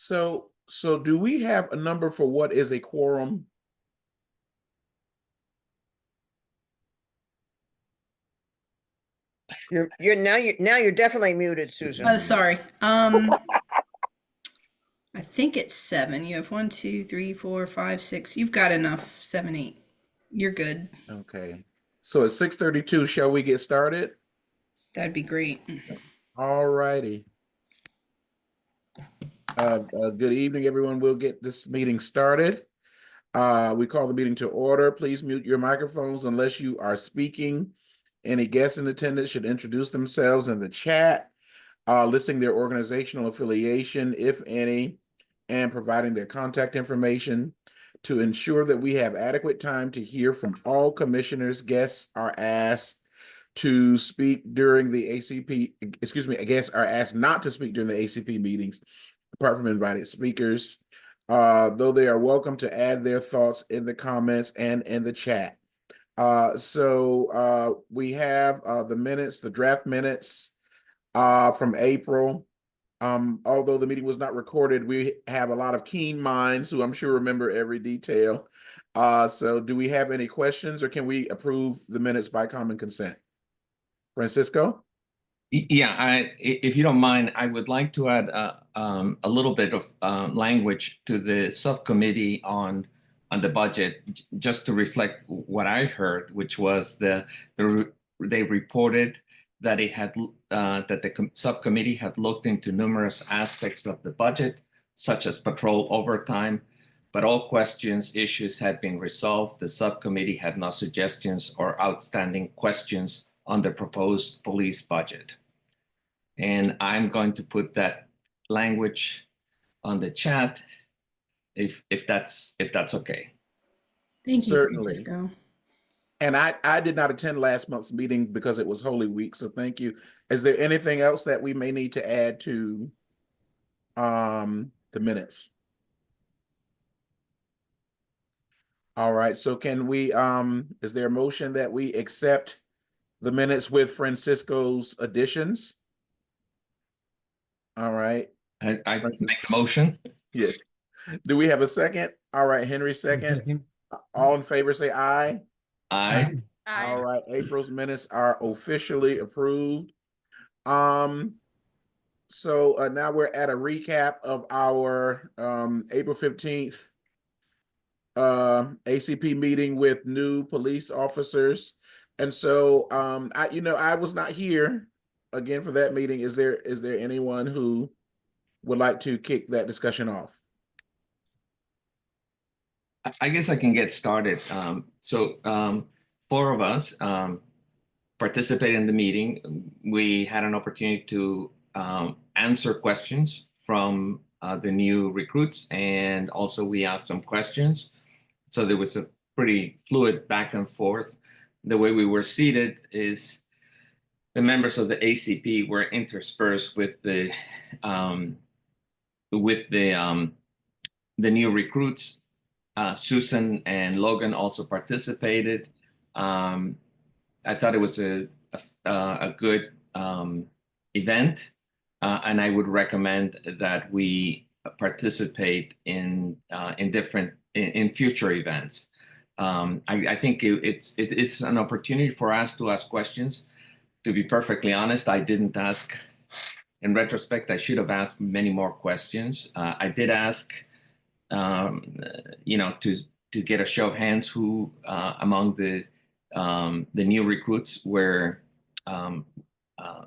So do we have a number for what is a quorum? You're definitely muted, Susan. Oh, sorry. I think it's 7. You have 1, 2, 3, 4, 5, 6. You've got enough. 7, 8. You're good. Okay. So at 6:32, shall we get started? That'd be great. All righty. Good evening, everyone. We'll get this meeting started. We call the meeting to order. Please mute your microphones unless you are speaking. Any guests in attendance should introduce themselves in the chat, listing their organizational affiliation, if any, and providing their contact information. To ensure that we have adequate time to hear from all commissioners, guests are asked to speak during the ACP, guests are asked not to speak during the ACP meetings, apart from invited speakers, though they are welcome to add their thoughts in the comments and in the chat. So we have the minutes, the draft minutes from April. Although the meeting was not recorded, we have a lot of keen minds who I'm sure remember every detail. So do we have any questions, or can we approve the minutes by common consent? Francisco? Yeah, if you don't mind, I would like to add a little bit of language to the subcommittee on the budget, just to reflect what I heard, which was they reported that that the subcommittee had looked into numerous aspects of the budget, such as patrol overtime, but all questions, issues had been resolved. The subcommittee had no suggestions or outstanding questions on the proposed police budget. And I'm going to put that language on the chat if that's okay. Thank you, Certainly. Francisco. And I did not attend last month's meeting because it was Holy Week, so thank you. Is there anything else that we may need to add to the minutes? All right, so can we is there a motion that we accept the minutes with Francisco's additions? All right. I make the motion. Yes. Do we have a second? All right, Henry, second. All in favor say aye. Aye. All right, April's minutes are officially approved. So now we're at a recap of our April 15th ACP meeting with new police officers. And so I was not here again for that meeting. Is there anyone who would like to kick that discussion off? I guess I can get started. So 4 of us participated in the meeting. We had an opportunity to answer questions from the new recruits, and also we asked some questions. So there was a pretty fluid back and forth. The way we were seated is the members of the ACP were interspersed with the new recruits. Susan and Logan also participated. I thought it was a good event, and I would recommend that we participate in future events. I think it's an opportunity for us to ask questions. To be perfectly honest, I didn't ask. In retrospect, I should have asked many more questions. I did ask, to get a show of hands who among the new recruits were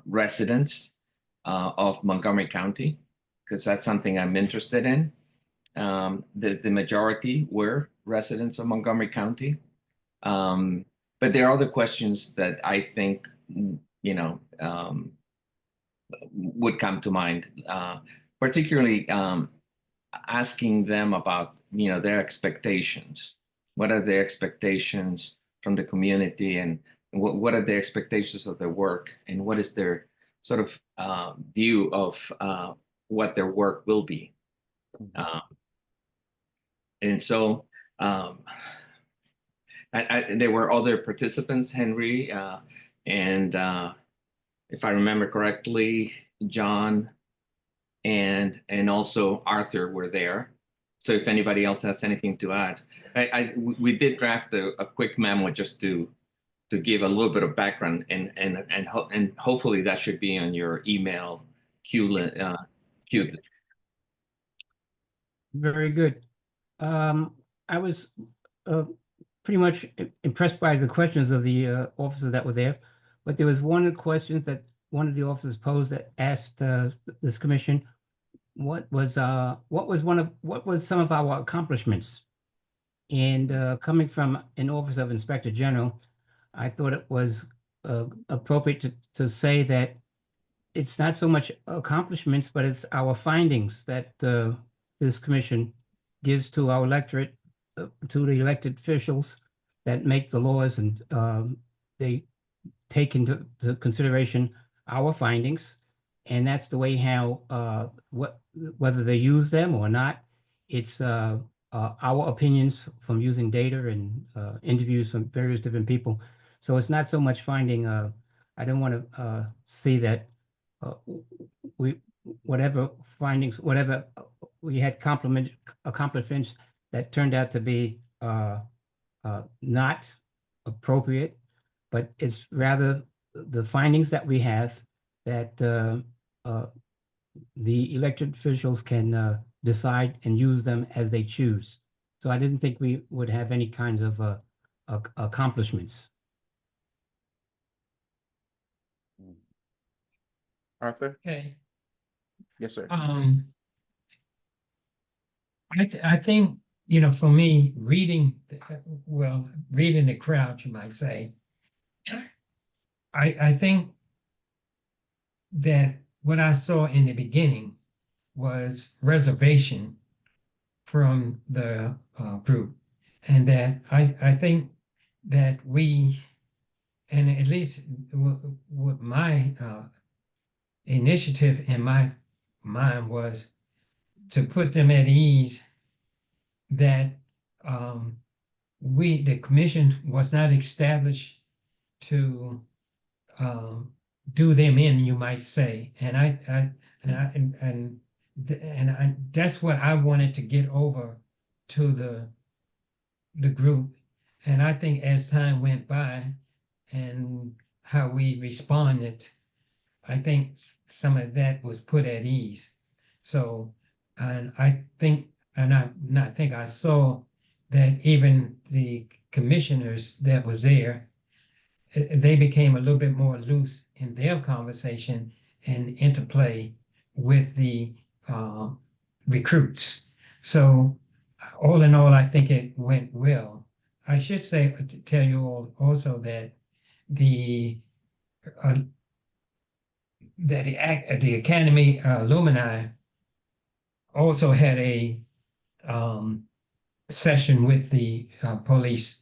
residents of Montgomery County, because that's something I'm interested in. The majority were residents of Montgomery County, but there are other questions that I think would come to mind, particularly asking them about their expectations. What are their expectations from the community, and what are their expectations of their work, and what is their sort of view of what their work will be. And so there were other participants, Henry, and if I remember correctly, John and also Arthur were there. So if anybody else has anything to add, we did draft a quick memo just to give a little bit of background, and hopefully that should be on your email queue. Very good. I was pretty much impressed by the questions of the officers that were there, but there was one of the questions that one of the officers posed that asked this commission, what was some of our accomplishments? And coming from an office of Inspector General, I thought it was appropriate to say that it's not so much accomplishments, but it's our findings that this commission gives to our electorate, to the elected officials that make the laws, and they take into consideration our findings, and that's the way how whether they use them or not. It's our opinions from using data and interviews from various different people. So it's not so much finding. I don't want to see that whatever findings, whatever we had accomplishments that turned out to be not appropriate, but it's rather the findings that we have that the elected officials can decide and use them as they choose. So I didn't think we would have any kinds of accomplishments. Arthur? Okay. Yes, sir. I think, you know, for me, reading the crowd, you might say, I think that what I saw in the beginning was reservation from the group, and that I think that we, and at least what my initiative in my mind was to put them at ease that the commission was not established to do them in, you might say, and that's what I wanted to get over to the group. And I think as time went by and how we responded, I think some of that was put at ease. So, and I think, and I saw that even the commissioners that was there, they became a little bit more loose in their conversation and interplay with the recruits. So all in all, I think it went well. I should say, tell you all also that the Academy alumni also had a session with the police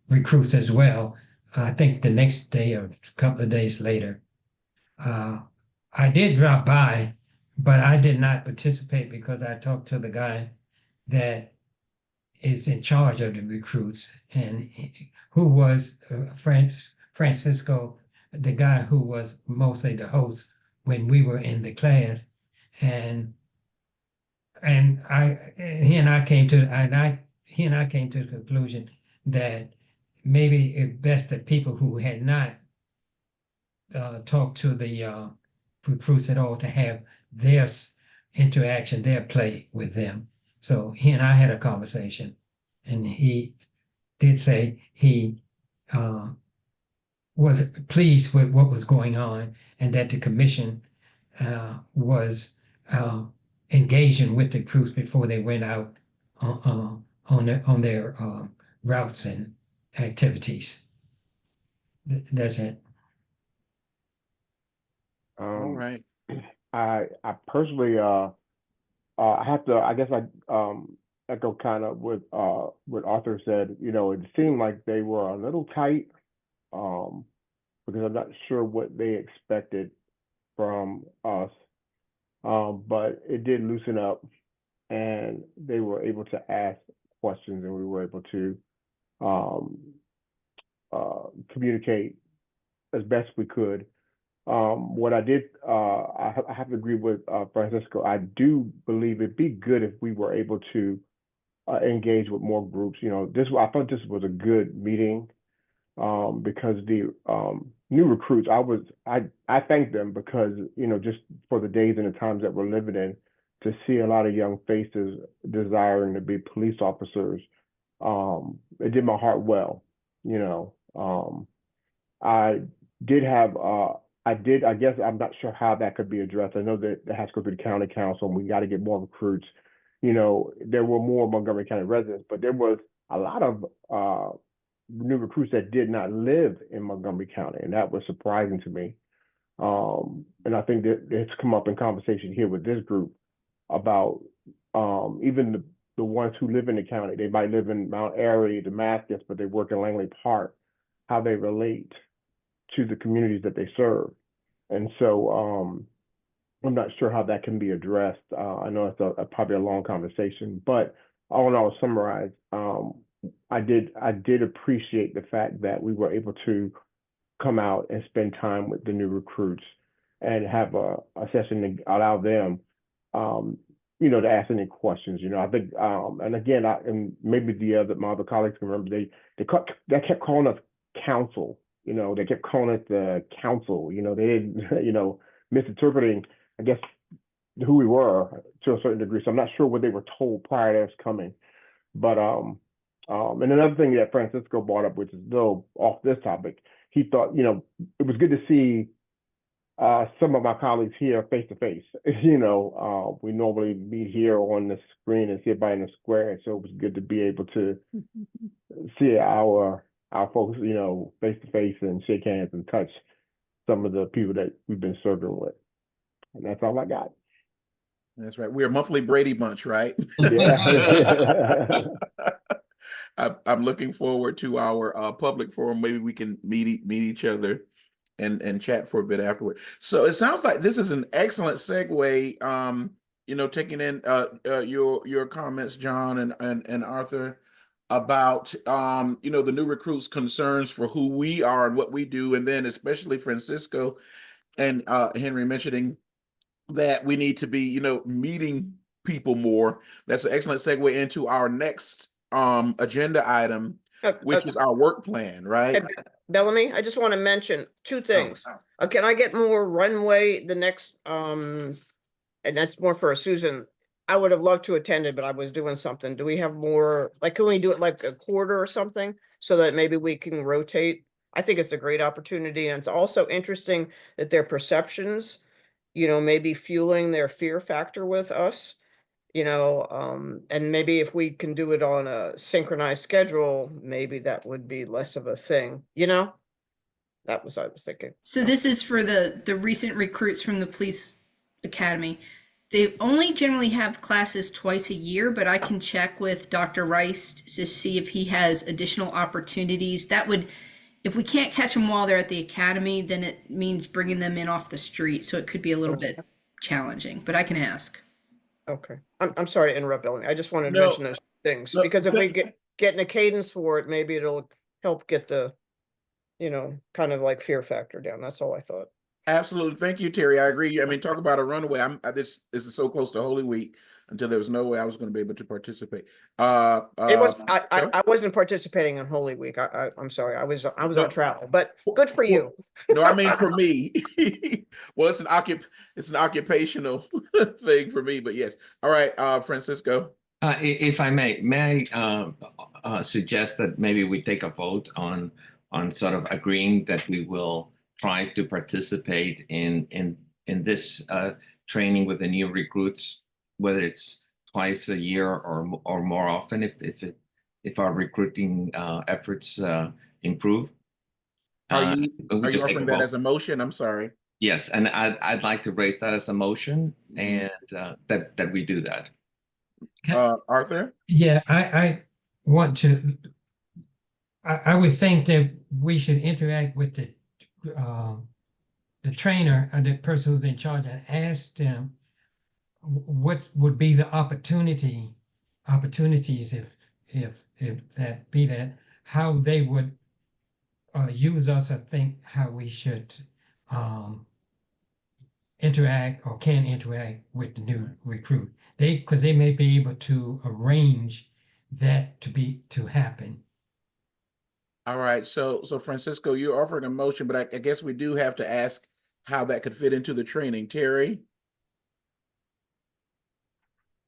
recruits as well. I think the next day or a couple of days later. I did drop by, but I did not participate because I talked to the guy that is in charge of the recruits, and who was Francisco, the guy who was mostly the host when we were in the class, and he and I came to the conclusion that maybe it's best that people who had not talked to the recruits at all to have their interaction, their play with them. So he and I had a conversation, and he did say he was pleased with what was going on, and that the commission was engaging with the recruits before they went out on their routes and activities. That's it. All right. I personally I have to, I guess I echo kind of what Arthur said. You know, it seemed like they were a little tight because I'm not sure what they expected from us, but it did loosen up, and they were able to ask questions, and we were able to communicate as best we could. What I did, I have to agree with Francisco. I do believe it'd be good if we were able to engage with more groups. You know, I thought this was a good meeting because the new recruits, I thank them because, you know, just for the days and the times that we're living in, to see a lot of young faces desiring to be police officers, it did my heart well, you know. I did have, I guess I'm not sure how that could be addressed. I know that it has to go through the county council and we got to get more recruits. You know, there were more Montgomery County residents, but there was a lot of new recruits that did not live in Montgomery County, and that was surprising to me. And I think that it's come up in conversation here with this group about even the ones who live in the county. They might live in Mount Airy, Damascus, but they work in Langley Park, how they relate to the communities that they serve. And so I'm not sure how that can be addressed. I know it's probably a long conversation, but all in all, summarize, I did appreciate the fact that we were able to come out and spend time with the new recruits and have a session to allow them, you know, to ask any questions. You know, I think, and again, and maybe my other colleagues can remember, they kept calling us council. You know, they kept calling it the council. You know, they didn't, you know, misinterpreting, I guess, who we were to a certain degree. So I'm not sure what they were told prior to us coming. But and another thing that Francisco brought up, which is though off this topic, he thought, you know, it was good to see some of my colleagues here face to face. You know, we normally be here on the screen and see everybody in the square, so it was good to be able to see our folks, you know, face to face and shake hands and touch some of the people that we've been serving with. And that's all I got. That's right. We're a monthly Brady Bunch, right? Yeah. I'm looking forward to our public forum. Maybe we can meet each other and chat for a bit afterward. So it sounds like this is an excellent segue. You know, taking in your comments, John and Arthur, about you know, the new recruits' concerns for who we are and what we do, and then especially Francisco and Henry mentioning that we need to be, you know, meeting people more. That's an excellent segue into our next agenda item, which is our work plan, right? Hey, Bellamy, I just want to mention two things. Can I get more runway the next, and that's more for Susan. I would have loved to attend it, but I was doing something. Do we have more, like, can we do it like a quarter or something so that maybe we can rotate? I think it's a great opportunity. And it's also interesting that their perceptions, you know, maybe fueling their fear factor with us, you know, and maybe if we can do it on a synchronized schedule, maybe that would be less of a thing, you know? That was what I was thinking. So this is for the recent recruits from the police academy. They only generally have classes twice a year, but I can check with Dr. Rice to see if he has additional opportunities. That would, if we can't catch them while they're at the academy, then it means bringing them in off the street. So it could be a little bit challenging, but I can ask. Okay. I'm sorry to interrupt, Ellen. I just wanted to No. mention those things No, because if we thank- get in a cadence for it, maybe it'll help get the, you know, kind of like fear factor down. That's all I thought. Absolutely. Thank you, Terry. I agree. I mean, talk about a runaway. This is so close to Holy Week until there was no way I was going to be able to participate. It was, Sure. I wasn't participating in Holy Week. I'm sorry. I was No. on travel, but good for you. No, I mean for me. Well, it's an occupational thing for me, but yes. All right, Francisco. If I may I suggest that maybe we take a vote on sort of agreeing that we will try to participate in this training with the new recruits, whether it's twice a year or more often, if our recruiting efforts improve. Are you we just take a offering that vote. as a motion? I'm sorry. Yes, and I'd like to raise that as a motion, and that we do that. Arthur? Yeah, I want to, I would think that we should interact with the trainer and the person who's in charge and ask them what would be the opportunities if that be that, how they would use us, I think how we should interact or can interact with the new recruit. Because they may be able to arrange that to happen. All right, so Francisco, you're offering a motion, but I guess we do have to ask how that could fit into the training. Terry?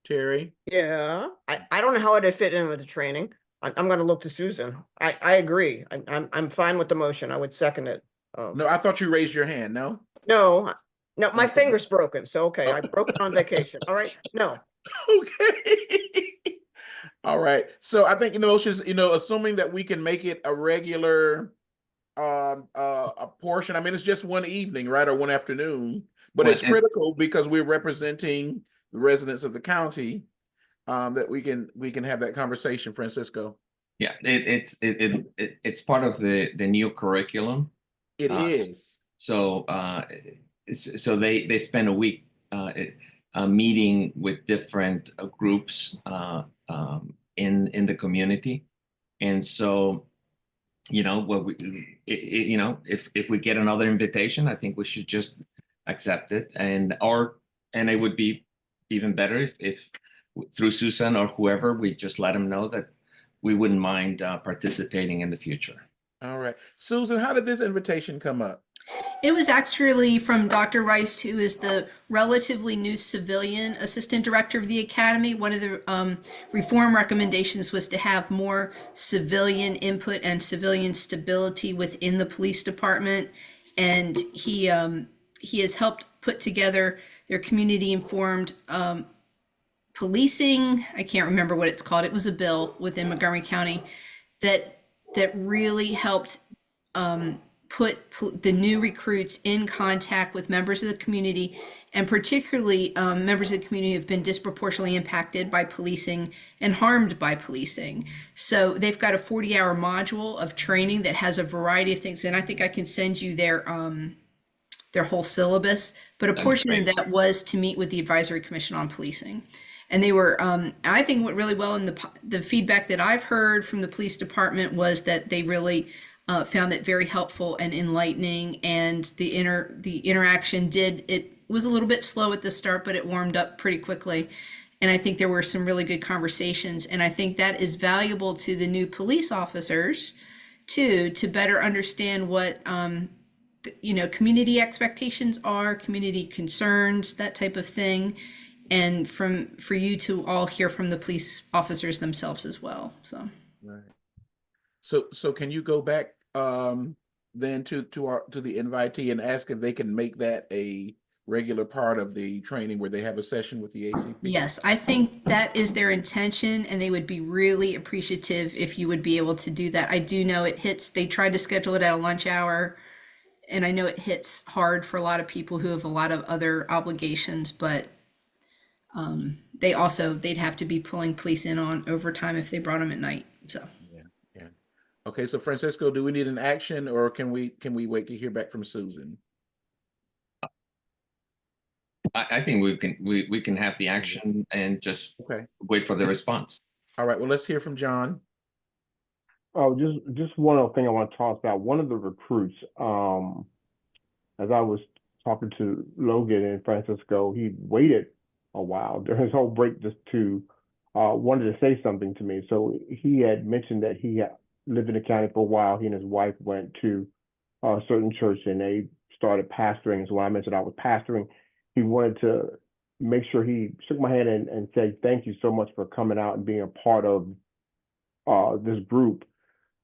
Yeah, I don't know how it'd fit in with the training. I'm gonna look to Susan. I agree. I'm fine with the motion. I would second it. No, I thought you raised your hand, no? No, my Okay. finger's broken, so okay, I Oh. broke it on vacation. All right, no. Okay. All right. So I think, assuming that we can make it a regular a portion. I mean, it's just one evening, right? Or one afternoon, but Well, it's critical because we're representing the residents of the county, that we can have that conversation, Francisco. Yeah, it's part of the new curriculum. It is. So so they spend a week meeting with different groups in the community, and so if we get another invitation, I think we should just accept it, and it would be even better if through Susan or whoever, we just let them know that we wouldn't mind participating in the future. All right. Susan, how did this invitation come up? It was actually from Dr. Rice, who is the relatively new civilian assistant director of the academy. One of the reform recommendations was to have more civilian input and civilian stability within the police department. And he has helped put together their community informed policing. I can't remember what it's called. It was a bill within Montgomery County that really helped put the new recruits in contact with members of the community, and particularly members of the community who have been disproportionately impacted by policing and harmed by policing. So they've got a 40-hour module of training that has a variety of things, and I think I can send you their whole syllabus, but a portion of that was to meet with the Advisory Commission on Policing. And they were, I think, went really well. And the feedback that I've heard from the police department was that they really found it very helpful and enlightening. And the interaction it was a little bit slow at the start, but it warmed up pretty quickly. And I think there were some really good conversations. And I think that is valuable to the new police officers too, to better understand what community expectations are, community concerns, that type of thing. And for you to all hear from the police officers themselves as well. So right. So can you go back then to the invitee and ask if they can make that a regular part of the training where they have a session with the ACP? Yes, I think that is their intention, and they would be really appreciative if you would be able to do that. I do know they tried to schedule it at a lunch hour, and I know it hits hard for a lot of people who have a lot of other obligations, but they'd have to be pulling police in on overtime if they brought them at night. So yeah. Okay, so Francisco, do we need an action, or can we wait to hear back from Susan? I think we can have the action and just wait for the response. All right. Well, let's hear from John. Oh, just one other thing I want to talk about. One of the recruits, as I was talking to Logan and Francisco, he waited a while during his whole break just to wanted to say something to me. So he had mentioned that he had lived in the county for a while. He and his wife went to a certain church and they started pastoring. So when I mentioned I was pastoring, he wanted to make sure he shook my hand and said, thank you so much for coming out and being a part of this group.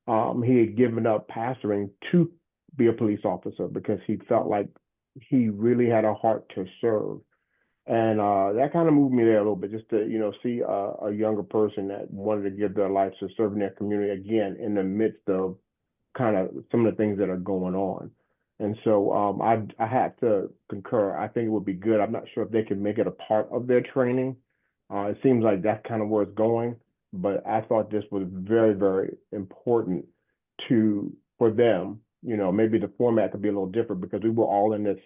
He had given up pastoring to be a police officer because he felt like he really had a heart to serve. And that kind of moved me there a little bit, just to, see a younger person that wanted to give their life to serving their community again in the midst of kind of some of the things that are going on. And so I had to concur. I think it would be good. I'm not sure if they can make it a part of their training. It seems like that's kind of where it's going, but I thought this was very, very important for them. Maybe the format could be a little different because we were all in this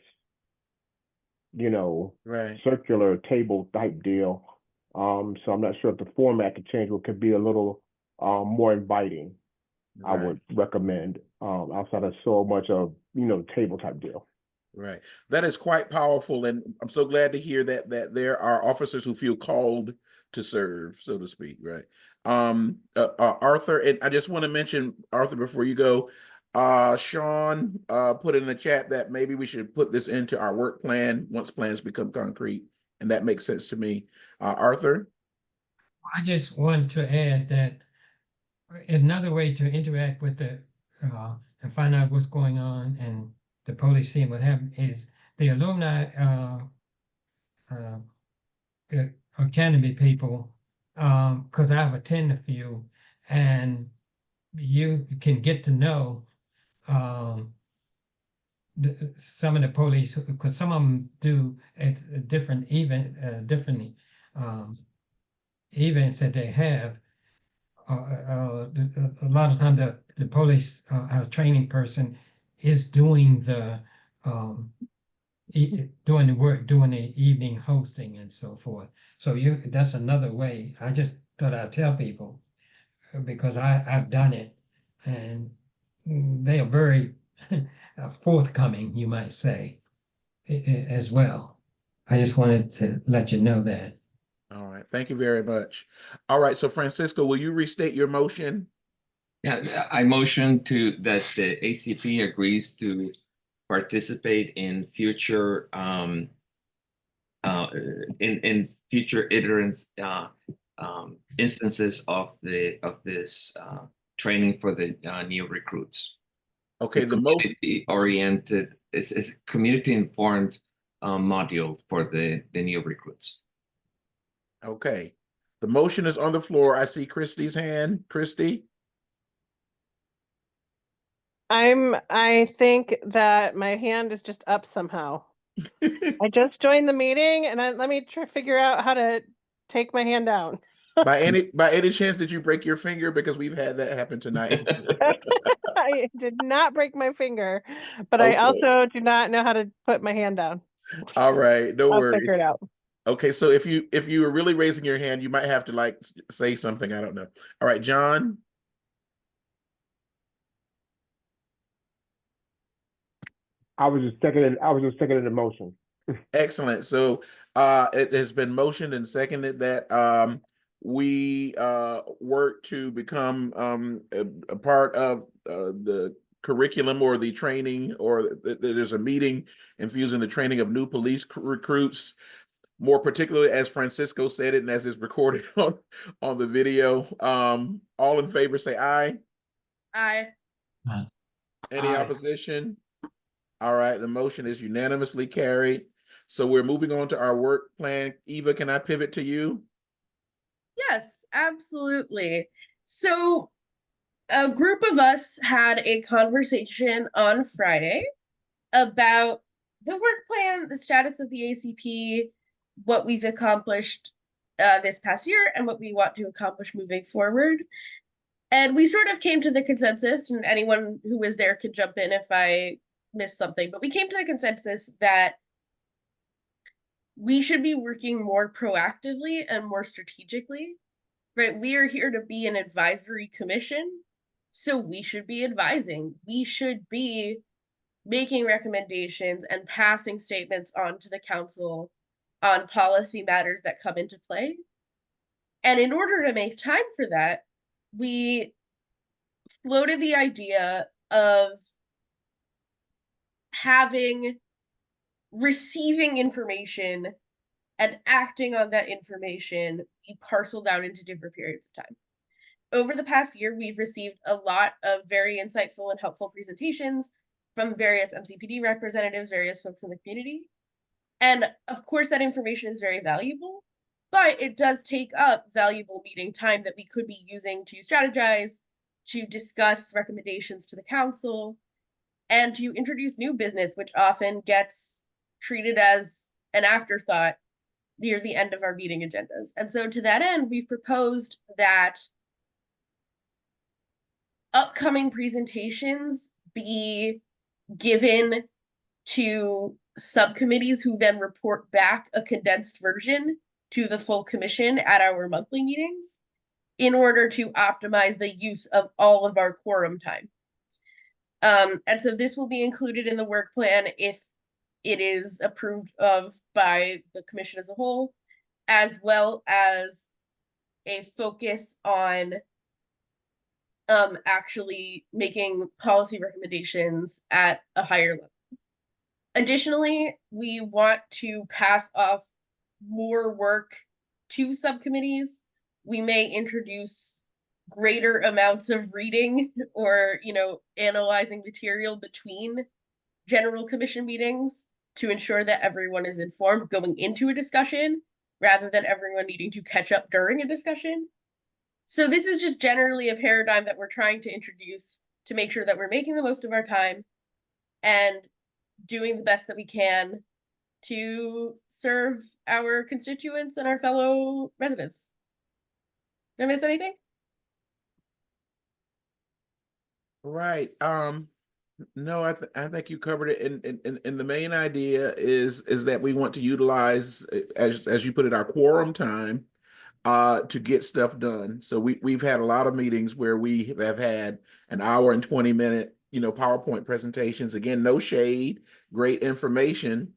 circular table type deal. So I'm not sure if the format could change, but could be a little more inviting. Right. I would recommend outside of so much of, table type deal. Right. That is quite powerful, and I'm so glad to hear that there are officers who feel called to serve, so to speak, right? Arthur, and I just want to mention, Arthur, before you go, Sean put in the chat that maybe we should put this into our work plan once plans become concrete, and that makes sense to me. Arthur? I just want to add that another way to interact with the and find out what's going on and the police seeing what happened is the alumni uh, academy people, because I've attended a few, and you can get to know some of the police, because some of them do at a different different events that they have. A lot of time the police training person is doing the doing the work, doing the evening hosting and so forth. So that's another way. I just thought I'd tell people because I've done it, and they are very forthcoming, you might say, as well. I just wanted to let you know that. All right. Thank you very much. All right. So Francisco, will you restate your motion? Yeah, I motion to that the ACP agrees to participate in future in future iterants instances of this training for the new recruits. Okay, the motion. Community oriented, it's a community informed module for the new recruits. Okay. The motion is on the floor. I see Christie's hand. Christy? I think that my hand is just up somehow. I just joined the meeting and let me figure out how to take my hand down. By any chance did you break your finger? Because we've had that happen tonight. I did not break my finger, but Okay. I also do not know how to put my hand down. All right, no I'll worries. figure it out. Okay, so if you were really raising your hand, you might have to like say something. I don't know. All right, John. I was just seconding the motion. Excellent. So it has been motioned and seconded that we work to become a part of the curriculum or the training, or there's a meeting infusing the training of new police recruits, more particularly as Francisco said it and as is recorded on the video. All in favor say aye. Aye. Any Aye. opposition? All right, the motion is unanimously carried. So we're moving on to our work plan. Eva, can I pivot to you? Yes, absolutely. So a group of us had a conversation on Friday about the work plan, the status of the ACP, what we've accomplished this past year, and what we want to accomplish moving forward. And we sort of came to the consensus, and anyone who was there could jump in if I missed something, but we came to the consensus that we should be working more proactively and more strategically, right? We are here to be an advisory commission, so we should be advising. We should be making recommendations and passing statements on to the council on policy matters that come into play. And in order to make time for that, we floated the idea of receiving information and acting on that information be parceled out into different periods of time. Over the past year, we've received a lot of very insightful and helpful presentations from various MCPD representatives, various folks in the community. And of course, that information is very valuable, but it does take up valuable meeting time that we could be using to strategize, to discuss recommendations to the council, and to introduce new business, which often gets treated as an afterthought near the end of our meeting agendas. And so to that end, we've proposed that upcoming presentations be given to subcommittees who then report back a condensed version to the full commission at our monthly meetings in order to optimize the use of all of our quorum time. And so this will be included in the work plan if it is approved of by the commission as a whole, as well as a focus on actually making policy recommendations at a higher level. Additionally, we want to pass off more work to subcommittees. We may introduce greater amounts of reading or, analyzing material between general commission meetings to ensure that everyone is informed going into a discussion rather than everyone needing to catch up during a discussion. So this is just generally a paradigm that we're trying to introduce to make sure that we're making the most of our time and doing the best that we can to serve our constituents and our fellow residents. Did I miss anything? Right. No, I think you covered it. And the main idea is that we want to utilize, as you put it, our quorum time to get stuff done. So we've had a lot of meetings where we have had an hour and 20-minute, PowerPoint presentations. Again, no shade, great information.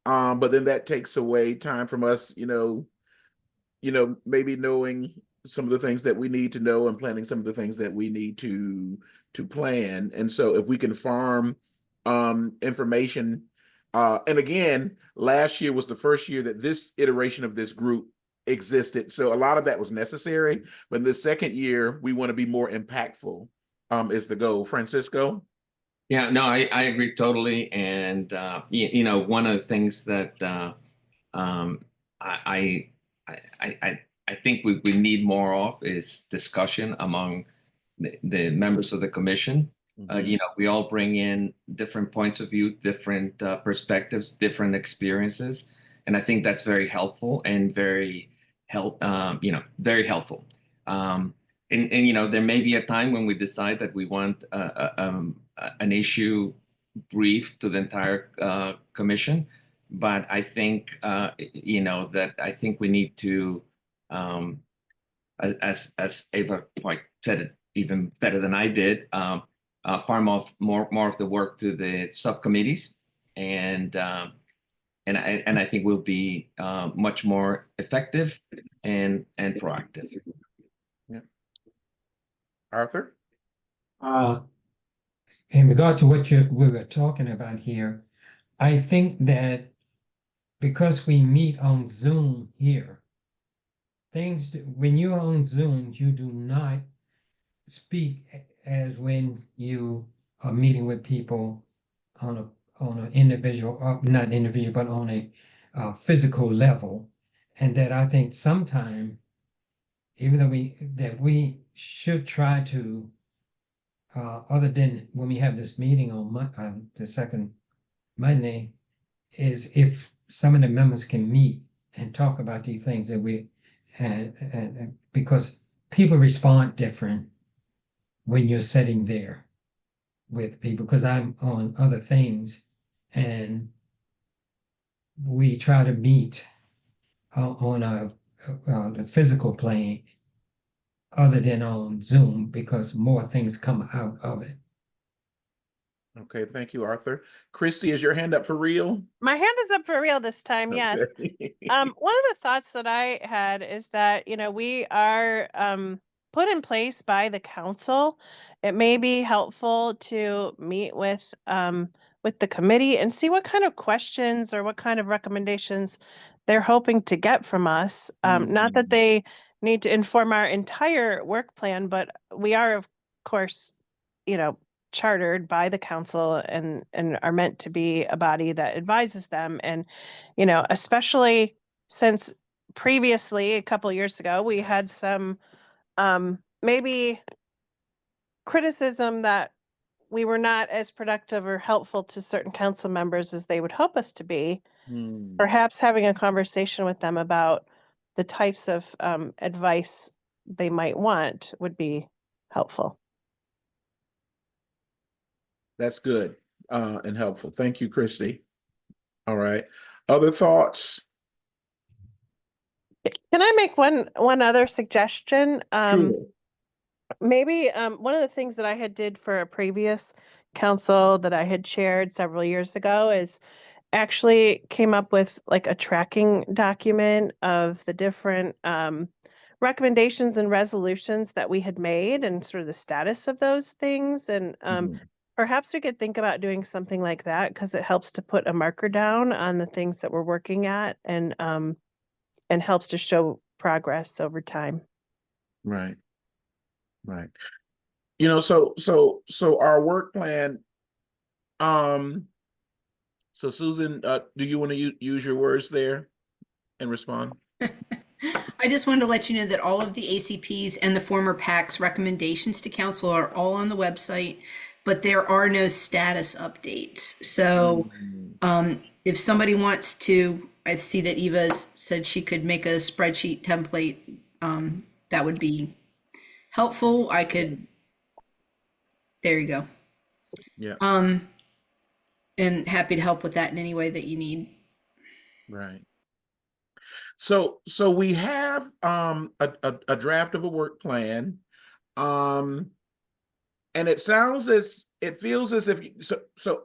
But then that takes away time from us, maybe knowing some of the things that we need to know and planning some of the things that we need to plan. And so if we can farm information, and again, last year was the first year that this iteration of this group existed. So a lot of that was necessary. But in the second year, we want to be more impactful, is the goal. Francisco? Yeah, no, I agree totally. And, one of the things that I think we need more of is discussion among the members of the commission. We all bring in different points of view, different perspectives, different experiences. And I think that's very helpful and very very helpful. And there may be a time when we decide that we want an issue briefed to the entire commission, but I think that I think we need to, as Ava White said it even better than I did, farm off more of the work to the subcommittees, and I think we'll be much more effective and proactive. Yeah. Arthur? In regard to what we were talking about here, I think that because we meet on Zoom here, when you're on Zoom, you do not speak as when you are meeting with people on an individual, not individual, but on a physical level. And that I think sometime, even though we should try to, other than when we have this meeting on the second Monday, is if some of the members can meet and talk about these things that we and because people respond different when you're sitting there with people, because I'm on other things and we try to meet on the physical plane other than on Zoom because more things come out of it. Okay, thank you, Arthur. Christy, is your hand up for real? My hand is up for real this time, yes. Okay. One of the thoughts that I had is that, we are put in place by the council. It may be helpful to meet with the committee and see what kind of questions or what kind of recommendations they're hoping to get from us. Not that they need to inform our entire work plan, but we are, of course, chartered by the council and are meant to be a body that advises them. And, especially since previously, a couple of years ago, we had some maybe criticism that we were not as productive or helpful to certain council members as they would hope us to be. Perhaps having a conversation with them about the types of advice they might want would be helpful. That's good and helpful. Thank you, Christy. All right. Other thoughts? Can I make one other suggestion? Sure. Maybe one of the things that I had did for a previous council that I had chaired several years ago is actually came up with like a tracking document of the different recommendations and resolutions that we had made and sort of the status of those things. And Mhm. perhaps we could think about doing something like that because it helps to put a marker down on the things that we're working at and helps to show progress over time. Right. Right. You know, so our work plan, so Susan, do you want to use your words there and respond? I just wanted to let you know that all of the ACPs and the former PAC's recommendations to council are all on the website, but there are no status updates. So if somebody wants to, I see that Eva said she could make a spreadsheet template. That would be helpful. I could, there you go. Yeah. And happy to help with that in any way that you need. Right. So we have a draft of a work plan. And it feels as if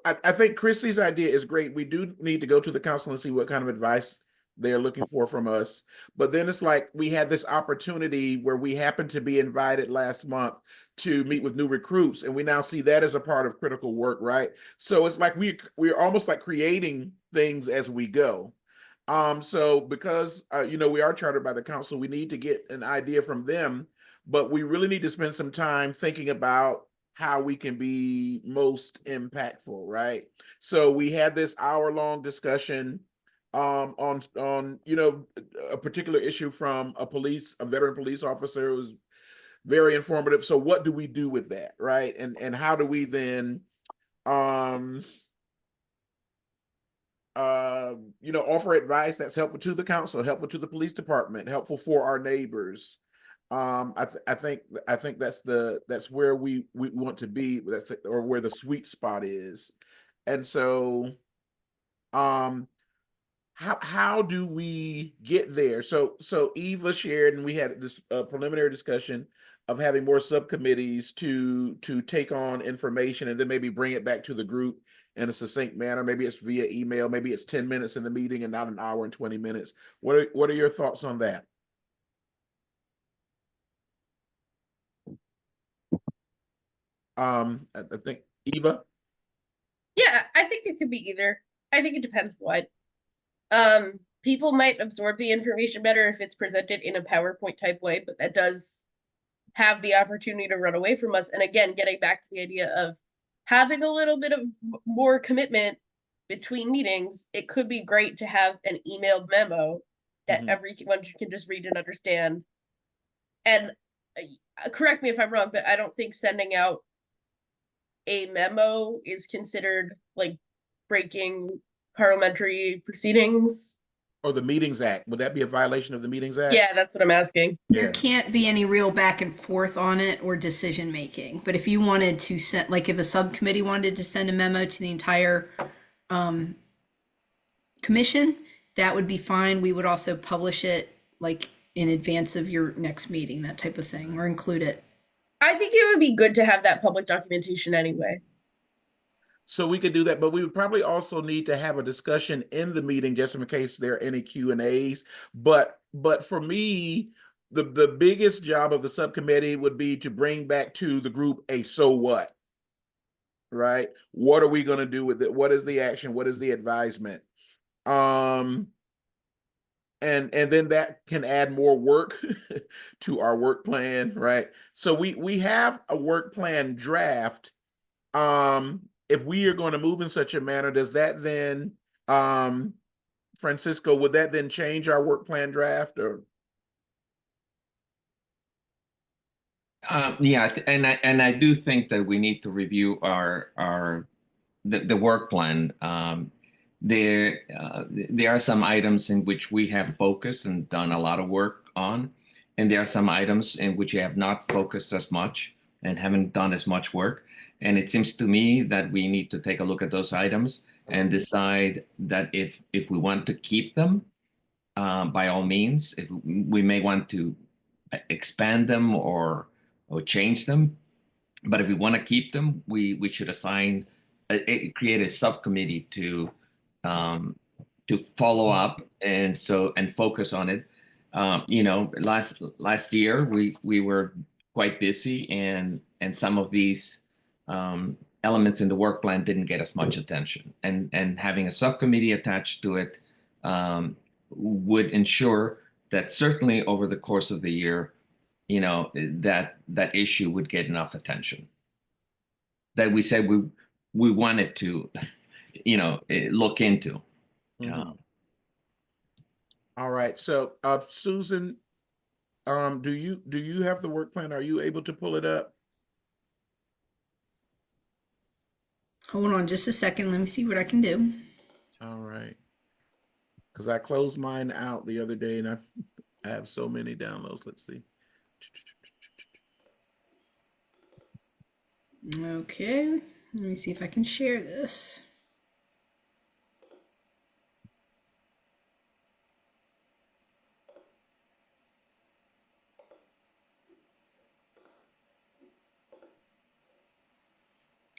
I think Christy's idea is great. We do need to go to the council and see what kind of advice they're looking for from us. But then it's like we had this opportunity where we happened to be invited last month to meet with new recruits, and we now see that as a part of critical work, right? So it's like we're almost like creating things as we go. So because we are chartered by the council, we need to get an idea from them, but we really need to spend some time thinking about how we can be most impactful, right? So we had this hour-long discussion on a particular issue from a veteran police officer. It was very informative. So what do we do with that, right? And how do we then offer advice that's helpful to the council, helpful to the police department, helpful for our neighbors. I think that's where we want to be. Or where the sweet spot is. And so, how do we get there? So Eva shared, and we had this preliminary discussion of having more subcommittees to take on information and then maybe bring it back to the group in a succinct manner. Maybe it's via email, maybe it's 10 minutes in the meeting and not an hour and 20 minutes. What are your thoughts on that? I think Eva. Yeah, I think it could be either. I think it depends what. People might absorb the information better if it's presented in a PowerPoint type way, but that does have the opportunity to run away from us. And again, getting back to the idea of having a little bit of more commitment between meetings, it could be great to have an emailed memo that everyone can just read and understand. And correct me if I'm wrong, but I don't think sending out a memo is considered like breaking parliamentary proceedings. Or the Meetings Act. Would that be a violation of the Meetings Act? Yeah, that's what I'm asking. There can't be any real back and forth on it or decision making. But if you wanted to send, like if a subcommittee wanted to send a memo to the entire commission, that would be fine. We would also publish it like in advance of your next meeting, that type of thing, or include it. I think it would be good to have that public documentation anyway. So we could do that, but we would probably also need to have a discussion in the meeting just in case there are any Q&As. But for me, the biggest job of the subcommittee would be to bring back to the group a so what, right? What are we going to do with it? What is the action? What is the advisement? And then that can add more work to our work plan, right? So we have a work plan draft. If we are going to move in such a manner, does that then, Francisco, would that then change our work plan draft or? Yeah, and I do think that we need to review the work plan. There are some items in which we have focused and done a lot of work on, and there are some items in which we have not focused as much and haven't done as much work. And it seems to me that we need to take a look at those items and decide that if we want to keep them, by all means, if we may want to expand them or change them. But if we want to keep them, we should assign create a subcommittee to to follow up and focus on it. You know, last year we were quite busy, and some of these elements in the work plan didn't get as much attention, and having a subcommittee attached to it would ensure that certainly over the course of the year, you know, that issue would get enough attention that we said we wanted to, you know, look into. Mhm. All right, so Susan, do you have the work plan? Are you able to pull it up? Hold on just a second. Let me see what I can do. All right. Because I closed mine out the other day and I have so many downloads. Let's see. Okay, let me see if I can share this.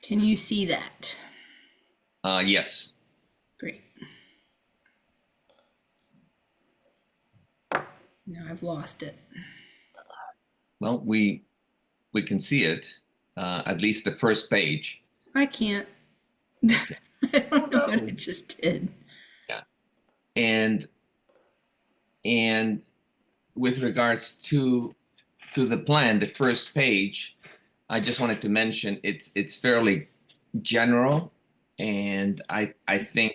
Can you see that? Yes. Great. Now I've lost it. Well, we can see it, at least the first page. I can't. I don't know what I just did. And with regards to the plan, the first page, I just wanted to mention it's fairly general, and I think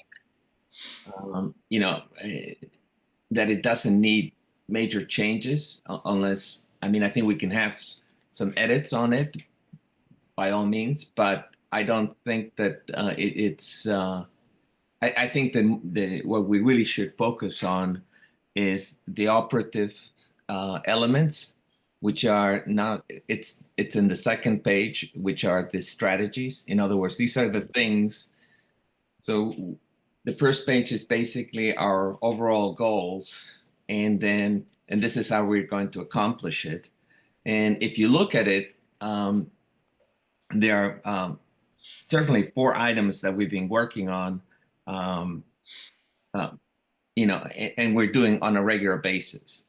you know, that it doesn't need major changes unless, I mean, I think we can have some edits on it by all means, but I don't think that it's I think that what we really should focus on is the operative elements, which are not, it's in the second page, which are the strategies. In other words, these are the things. So the first page is basically our overall goals, and this is how we're going to accomplish it. And if you look at it, there are certainly 4 items that we've been working on, you know, and we're doing on a regular basis.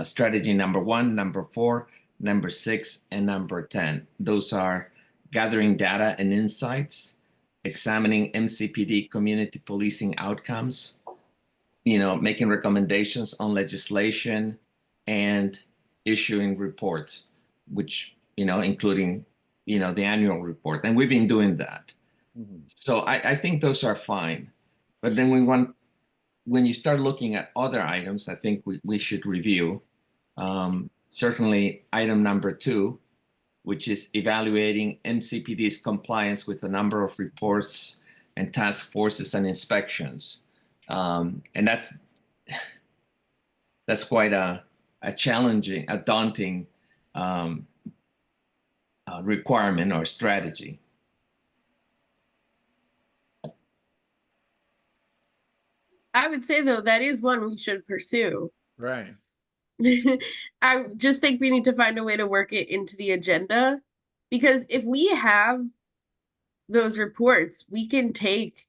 Strategy number 1, number 4, number 6, and number 10. Those are gathering data and insights, examining MCPD community policing outcomes, you know, making recommendations on legislation, and issuing reports, which, you know, including, you know, the annual report. And we've been doing that. So I think those are fine. But then when you start looking at other items, I think we should review. Certainly item number 2, which is evaluating MCPD's compliance with a number of reports and task forces and inspections. And that's quite a challenging, a daunting requirement or strategy. I would say though, that is one we should pursue. Right. I just think we need to find a way to work it into the agenda, because if we have those reports, we can take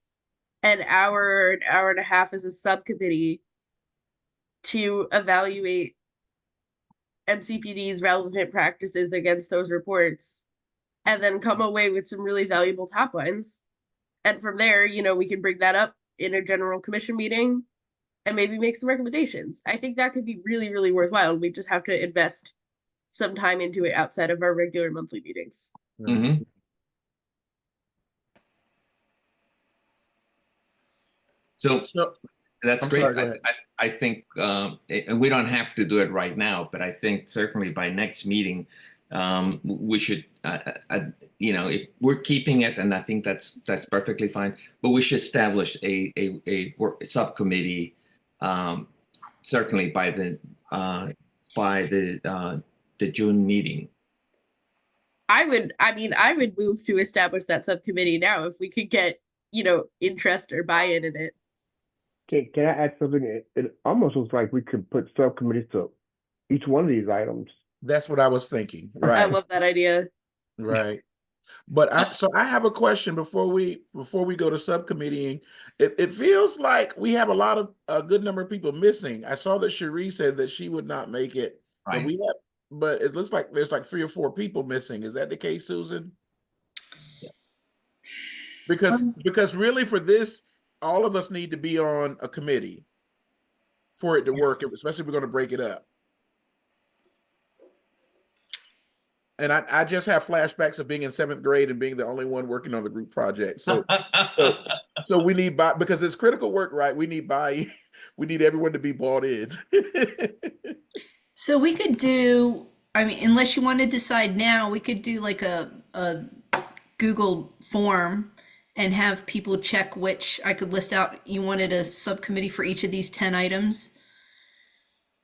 an hour and a half as a subcommittee to evaluate MCPD's relevant practices against those reports, and then come away with some really valuable top lines. And from there, you know, we can bring that up in a general commission meeting and maybe make some recommendations. I think that could be really, really worthwhile. We just have to invest some time into it outside of our regular monthly meetings. Mm-hmm. So that's I'm great. sorry, go ahead. I think, and we don't have to do it right now, but I think certainly by next meeting, we should, you know, if we're keeping it, and I think that's perfectly fine, but we should establish a work subcommittee, certainly by the June meeting. I would move to establish that subcommittee now if we could get, you know, interest or buy-in in it. Can I add something? It almost looks like we could put subcommittees to each one of these items. That's what I was thinking. I Right. love that idea. Right. But I have a question before we go to subcommitteeing. It feels like we have a lot of a good number of people missing. I saw that Cherie said that she would not make it, but Right. but it looks like there's like 3 or 4 people missing. Is that the case, Susan? Because really for this, all of us need to be on a committee for it to work, especially if we're going to break it up. And I just have flashbacks of being in 7th grade and being the only one working on the group project. So we need because it's critical work, right? We need we need everyone to be bought in. So we could do, I mean, unless you want to decide now, we could do like a Google form and have people check which I could list out. You wanted a subcommittee for each of these 10 items?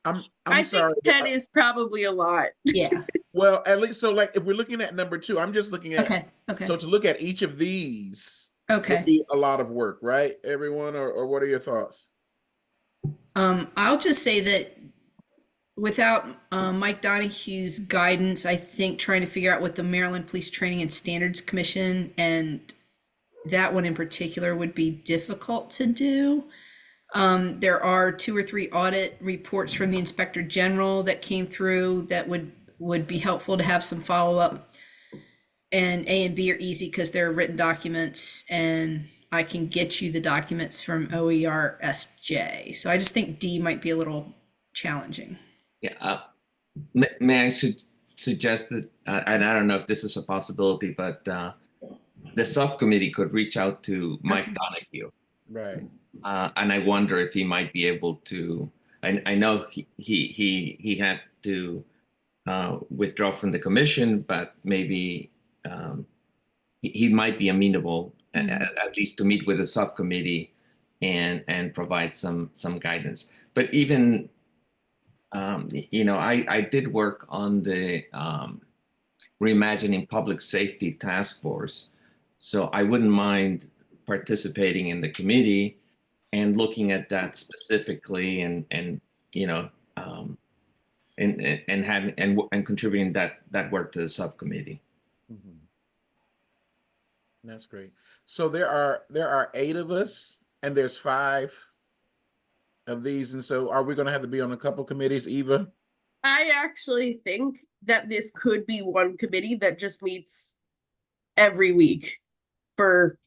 I sorry. think 10 is probably a lot. Yeah. Well, at least so like if we're looking at number 2, I'm just looking at Okay. so to look at each of these would Okay. be a lot of work, right? Everyone, or what are your thoughts? I'll just say that without Mike Donahue's guidance, I think trying to figure out what the Maryland Police Training and Standards Commission and that one in particular would be difficult to do. There are 2 or 3 audit reports from the Inspector General that came through that would be helpful to have some follow-up. And A and B are easy because they're written documents and I can get you the documents from OERSJ. So I just think D might be a little challenging. Yeah. May I suggest that, and I don't know if this is a possibility, but the subcommittee could reach out to Mike Donahue. Right. And I wonder if he might be able to. I know he had to withdraw from the commission, but maybe he might be amenable at least to meet with the subcommittee and provide some guidance. But even I did work on the Reimagining Public Safety Task Force, so I wouldn't mind participating in the committee and looking at that specifically and having and contributing that work to the subcommittee. Mm-hmm. That's great. So there are 8 of us and there's 5 of these, and so are we going to have to be on a couple committees, Eva? I actually think that this could be one committee that just meets every week for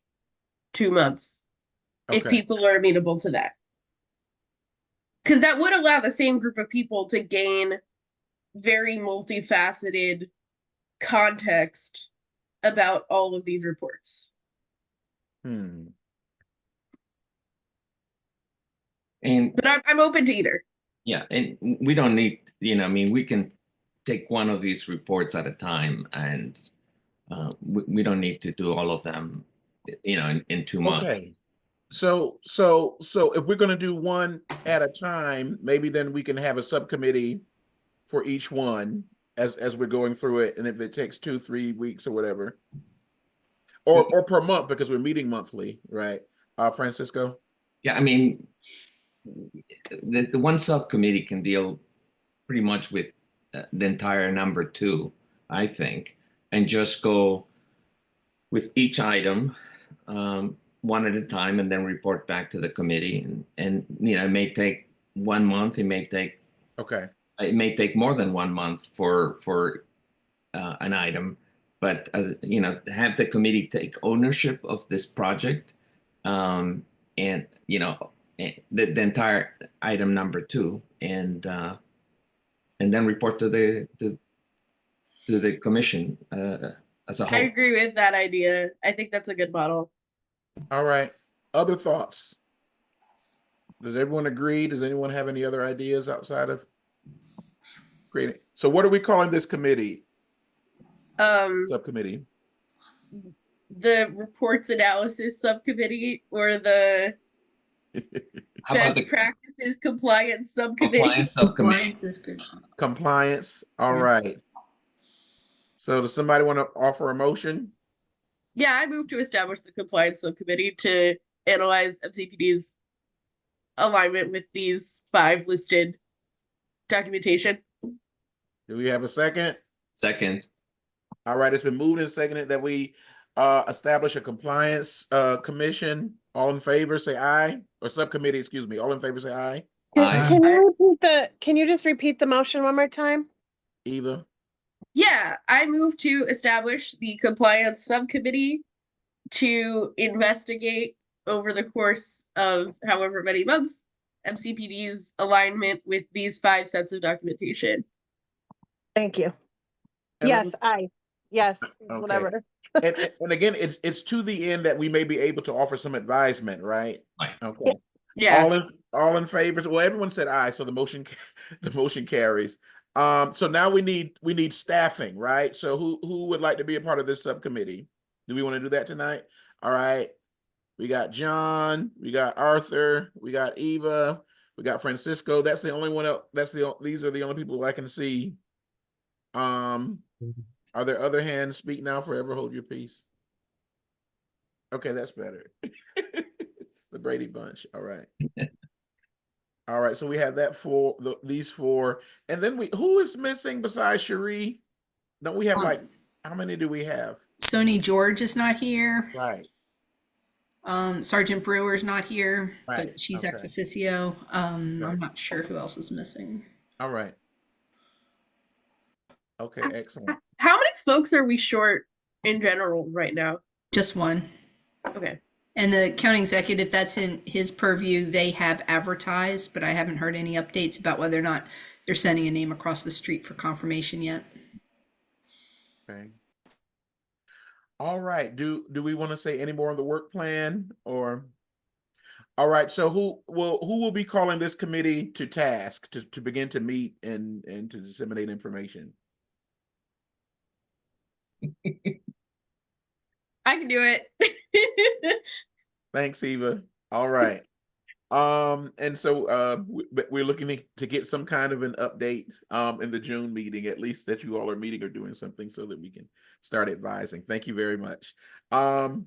2 months. If Okay. people are amenable to that. Because that would allow the same group of people to gain very multifaceted context about all of these reports. And But I'm open to either. yeah, and we don't need, I mean, we can take one of these reports at a time, and we don't need to do all of them, in 2 months. Okay. So if we're going to do one at a time, maybe then we can have a subcommittee for each one as we're going through it, and if it takes 2-3 weeks or whatever, or per month because we're meeting monthly, right? Francisco? Yeah, I mean, the one subcommittee can deal pretty much with the entire number 2, I think, and just go with each item one at a time and then report back to the committee. And it may take 1 month. It may take more than 1 month for an item, but have the committee take ownership of this project, and the entire item number 2, and then report to the commission as a whole. I agree with that idea. I think that's a good model. All right. Other thoughts? Does everyone agree? Does anyone have any other ideas outside of creating? So what are we calling this committee? Subcommittee? The reports analysis subcommittee or the How about best practices compliance subcommittee? compliance subcommittee? Compliance is good. Compliance. All right. So does somebody want to offer a motion? Yeah, I moved to establish the compliance subcommittee to analyze MCPD's alignment with these 5 listed documentation. Do we have a second? Second. All right, it's been moved and seconded that we establish a compliance commission. All in favor, say aye. Or subcommittee, excuse me. All in favor, say aye. Aye. Can you just repeat the motion one more time? Eva, Yeah, I move to establish the compliance subcommittee to investigate over the course of however many months MCPD's alignment with these 5 sets of documentation. Thank you. And Yes, aye. Yes, Okay. whatever. and again, it's to the end that we may be able to offer some advisement, right? Right. Okay. Yeah. All in favor. Well, everyone said aye, so the motion carries. So now we need staffing, right? So who would like to be a part of this subcommittee? Do we want to do that tonight? All right. We got John, we got Arthur, we got Eva, we got Francisco. That's the only one else. These are the only people I can see. Are there other hands? Speak now, forever hold your peace. Okay, that's better. The Brady Bunch. All right. All right, so we have that for these 4, and then who is missing besides Cherie? Don't we have like how many do we have? Sony George is not here. Right. Sergeant Brewer's not here, Right, but she's okay. ex officio. Right. I'm not sure who else is missing. All right. Okay, excellent. How many folks are we short in general right now? Just one. Okay. And the county executive, that's in his purview. They have advertised, but I haven't heard any updates about whether or not they're sending a name across the street for confirmation yet. Okay. All right. Do we want to say any more on the work plan or? All right. So who will be calling this committee to task to begin to meet and to disseminate information? I can do it. Thanks, Eva. All right. And so we're looking to get some kind of an update in the June meeting, at least that you all are meeting or doing something so that we can start advising. Thank you very much. The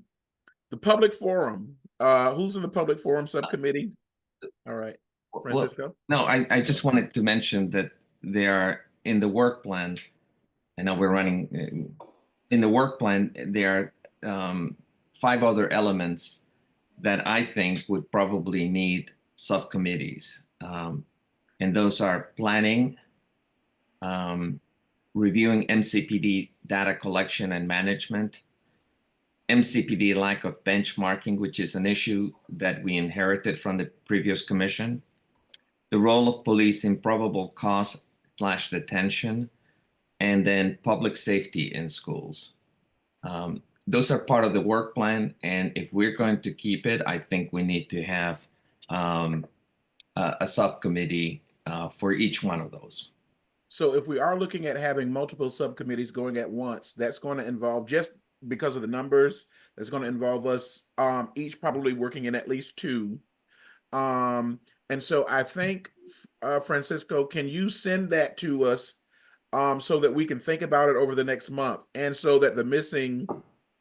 public forum. Who's in the public forum subcommittee? All right. Francisco? No, I just wanted to mention that they are in the work plan. I know we're running in the work plan. There are 5 other elements that I think would probably need subcommittees. And those are planning, reviewing MCPD data collection and management, MCPD lack of benchmarking, which is an issue that we inherited from the previous commission, the role of police in probable cause/detention, and then public safety in schools. Those are part of the work plan, and if we're going to keep it, I think we need to have a subcommittee for each one of those. So if we are looking at having multiple subcommittees going at once, that's going to involve, just because of the numbers, that's going to involve us each probably working in at least 2. And so I think, Francisco, can you send that to us so that we can think about it over the next month, and so that the missing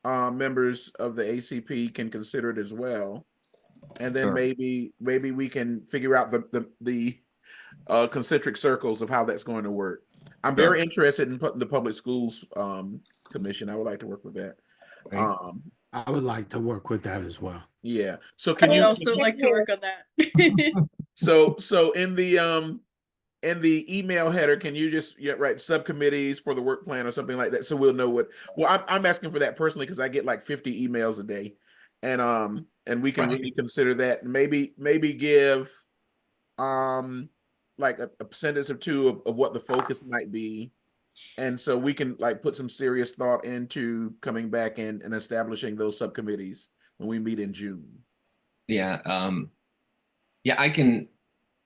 members of the ACP can consider it as well, and then Sure. maybe we can figure out the concentric circles of how that's going to work. I'm very interested in the public schools commission. I would like to work with that. I would like to work with that as well. Yeah. So I can would you also like to work on that. so in the email header, can you just write subcommittees for the work plan or something like that, so we'll know what? Well, I'm asking for that personally because I get like 50 emails a day, and we can really consider that. Maybe give like a sentence or 2 of what the focus might be, and so we can like put some serious thought into coming back and establishing those subcommittees when we meet in June. Yeah,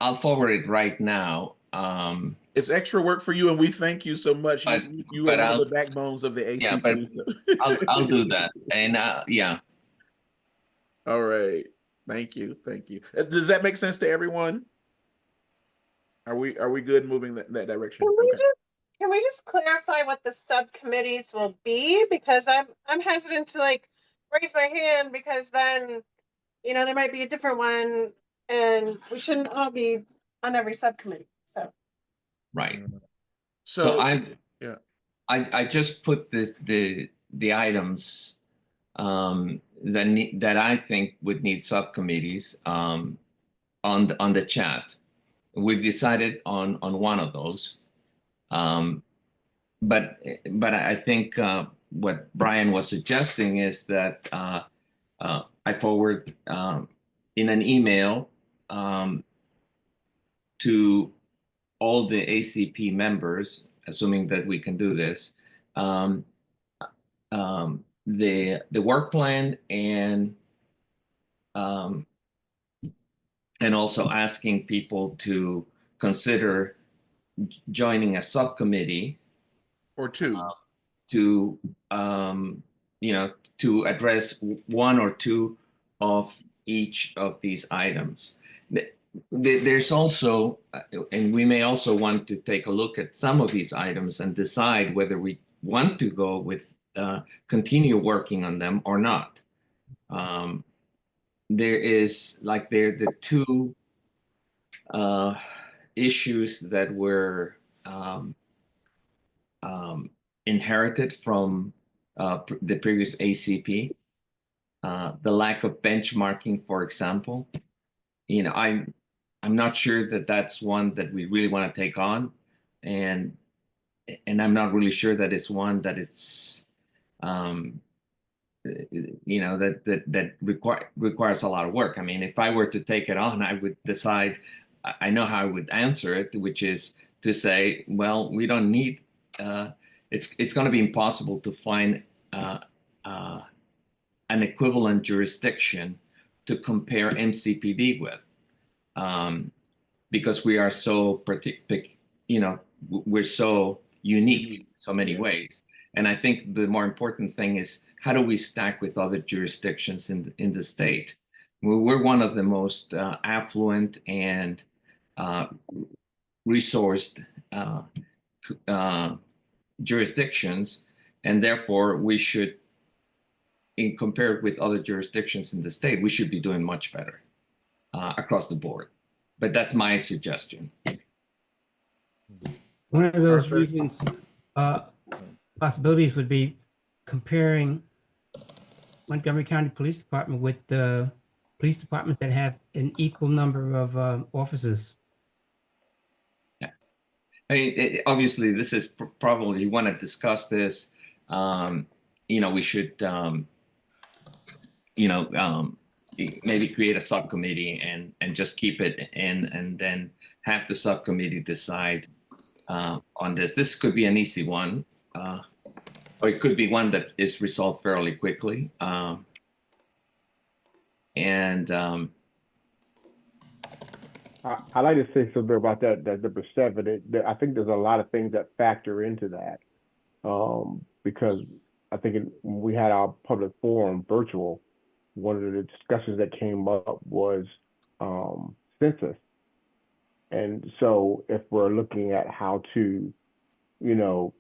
I'll forward it right now. It's extra work for you, and we thank you so much. You but are one of I'll- the backbones of the ACP. Yeah, but I'll do that. And yeah, All right. Thank you. Does that make sense to everyone? Are we good moving that direction? Okay. Can we just clarify what the subcommittees will be? Because I'm hesitant to like raise my hand, because then, there might be a different one, and we shouldn't all be on every subcommittee. So right. So I'm yeah. I just put the items that I think would need subcommittees on the chat. We've decided on one of those. But I think what Brian was suggesting is that I forward in an email to all the ACP members, assuming that we can do this, the work plan and also asking people to consider joining a subcommittee Or two. to to address one or two of each of these items. There's also, and we may also want to take a look at some of these items and decide whether we want to go with continue working on them or not. There is the two issues that were inherited from the previous ACP. The lack of benchmarking, for example. I'm not sure that that's one that we really want to take on, and I'm not really sure that it's one that it's that requires a lot of work. I mean, if I were to take it on, I would decide. I know how I would answer it, which is to say, well, we don't need. It's going to be impossible to find an equivalent jurisdiction to compare MCPD with, because we are so we're so unique in so many ways. And I think the more important thing is, how do we stack with other jurisdictions in the state? We're one of the most affluent and resourced jurisdictions, and therefore we should, in compared with other jurisdictions in the state, we should be doing much better across the board. But that's my suggestion. One of those reasons, possibilities would be comparing Montgomery County Police Department with the police departments that have an equal number of officers. Yeah, I mean, obviously, this is probably, you want to discuss this. We should, maybe create a subcommittee and just keep it in, and then have the subcommittee decide on this. This could be an easy one, or it could be one that is resolved fairly quickly. I like to say something about that number 7. I think there's a lot of things that factor into that, because I think when we had our public forum virtual, one of the discussions that came up was census. And so if we're looking at how to, the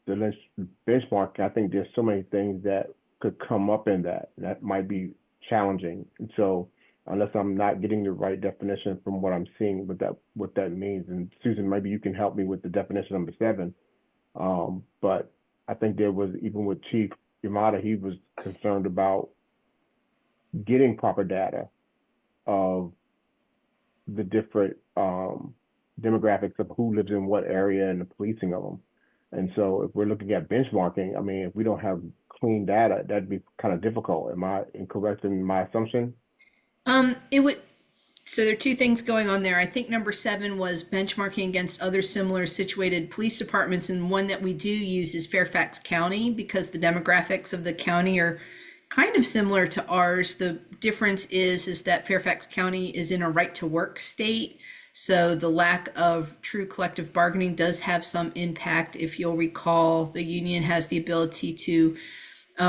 benchmark, I think there's so many things that could come up in that might be challenging. And so unless I'm not getting the right definition from what I'm seeing, what that means. And Susan, maybe you can help me with the definition number 7. But I think there was, even with Chief Yamada, he was concerned about getting proper data of the different demographics of who lives in what area and the policing of them. And so if we're looking at benchmarking, I mean, if we don't have clean data, that'd be kind of difficult. Am I incorrect in my assumption? It would. So there are two things going on there. I think number 7 was benchmarking against other similar situated police departments, and one that we do use is Fairfax County, because the demographics of the county are kind of similar to ours. The difference is that Fairfax County is in a right to work state. So the lack of true collective bargaining does have some impact. If you'll recall, the union has the ability to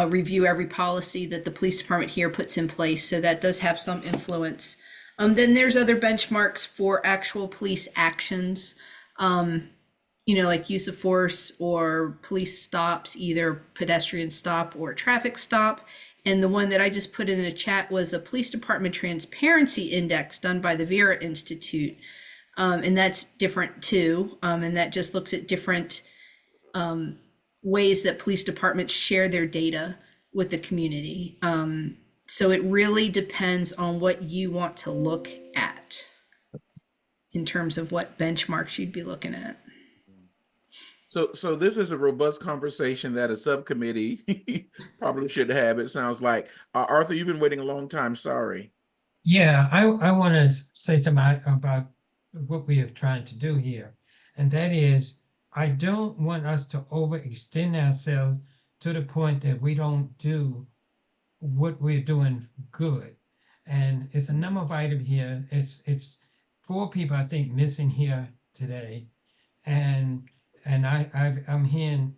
review every policy that the police department here puts in place. So that does have some influence. Then there's other benchmarks for actual police actions, like use of force or police stops, either pedestrian stop or traffic stop. And the one that I just put in the chat was a police department transparency index done by the Vera Institute. And that's different too. And that just looks at different ways that police departments share their data with the community. So it really depends on what you want to look at in terms of what benchmarks you'd be looking at. So this is a robust conversation that a subcommittee probably should have, it sounds like. Arthur, you've been waiting a long time, sorry. Yeah, I want to say something about what we are trying to do here. And that is, I don't want us to overextend ourselves to the point that we don't do what we're doing good. And it's a number of items here. It's 4 people, I think, missing here today. And I'm hearing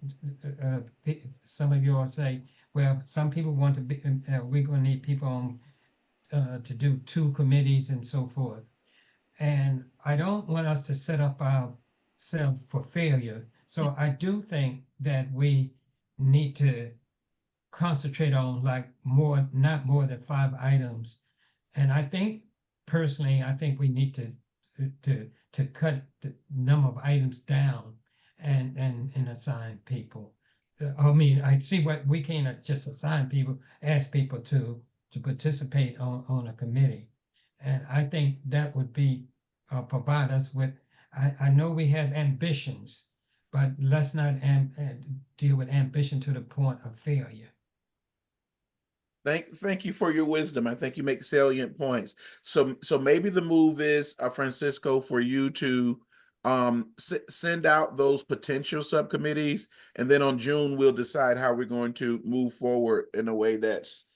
some of you all say, well, some people want to be, we're going to need people on to do 2 committees and so forth. And I don't want us to set up ourselves for failure. So I do think that we need to concentrate on like not more than 5 items. And I think personally, I think we need to cut the number of items down and assign people. I mean, I see what we can't just assign people, ask people to participate on a committee. And I think that would be provide us with, I know we have ambitions, but let's not deal with ambition to the point of failure. Thank you for your wisdom. I think you make salient points. So maybe the move is, Francisco, for you to send out those potential subcommittees, and then on June we'll decide how we're going to move forward in a way that's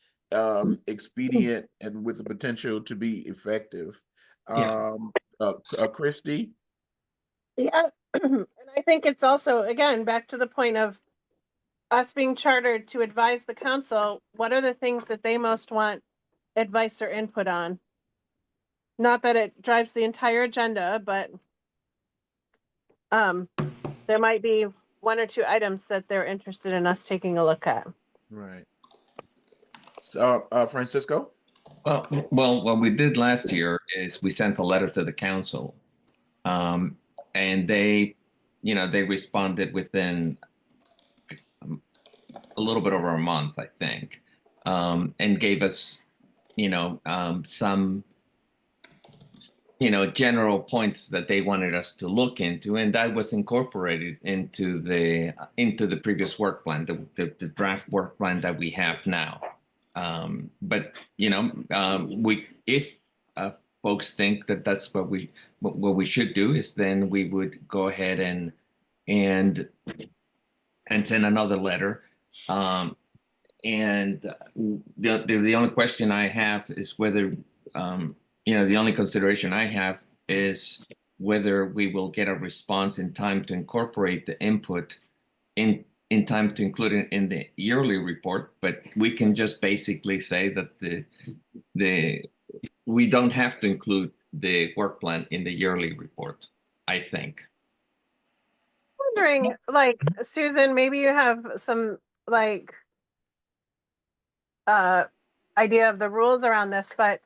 expedient and with the potential to be effective. Christy? Yeah, and I think it's also, again, back to the point of us being chartered to advise the council, what are the things that they most want advice or input on? Not that it drives the entire agenda, but there might be 1 or 2 items that they're interested in us taking a look at. Right. So, Francisco? Well, what we did last year is we sent a letter to the council, and they responded within a little bit over a month, I think, and gave us, some, general points that they wanted us to look into, and that was incorporated into the previous work plan, the draft work plan that we have now. But if folks think that that's what we should do, is then we would go ahead and send another letter. And the only question I have is whether, the only consideration I have is whether we will get a response in time to incorporate the input in time to include it in the yearly report. But we can just basically say that we don't have to include the work plan in the yearly report, I think. Wondering, like, Susan, maybe you have some idea of the rules around this, but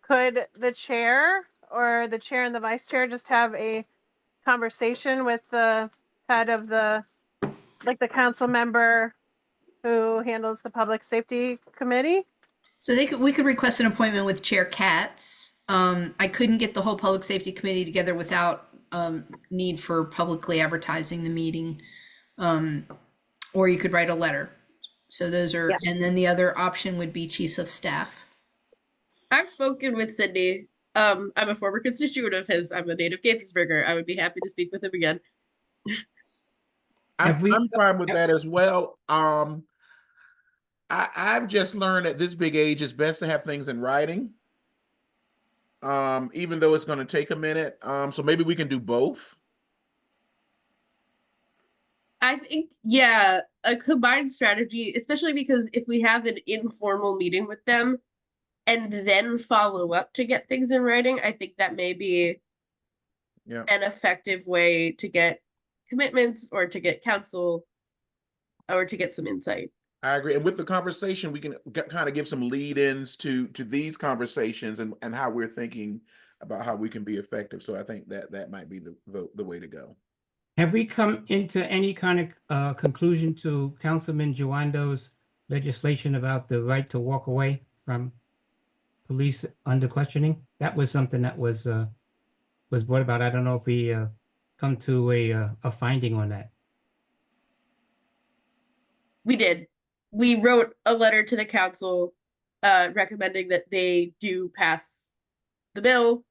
could the chair or the chair and the vice chair just have a conversation with the head of the council member who handles the public safety committee? So we could request an appointment with Chair Katz. I couldn't get the whole public safety committee together without need for publicly advertising the meeting, or you could write a letter. So those are, and then the other option would be chiefs of staff. I've spoken with Sydney. I'm a former constituent of his. I'm a native Gaithersburger. I would be happy to speak with him again. I'm fine with that as well. I've just learned at this big age, it's best to have things in writing. Even though it's going to take a minute. So maybe we can do both. I think, yeah, a combined strategy, especially because if we have an informal meeting with them and then follow up to get things in writing, I think that may be an effective way to get commitments or to get counsel or to get some insight. I agree. And with the conversation, we can kind of give some lead-ins to these conversations and how we're thinking about how we can be effective. So I think that might be the way to go. Have we come into any kind of conclusion to Councilman Jawando's legislation about the right to walk away from police under questioning? That was something that was brought about. I don't know if we come to a finding on that. We did. We wrote a letter to the council recommending that they do pass the bill.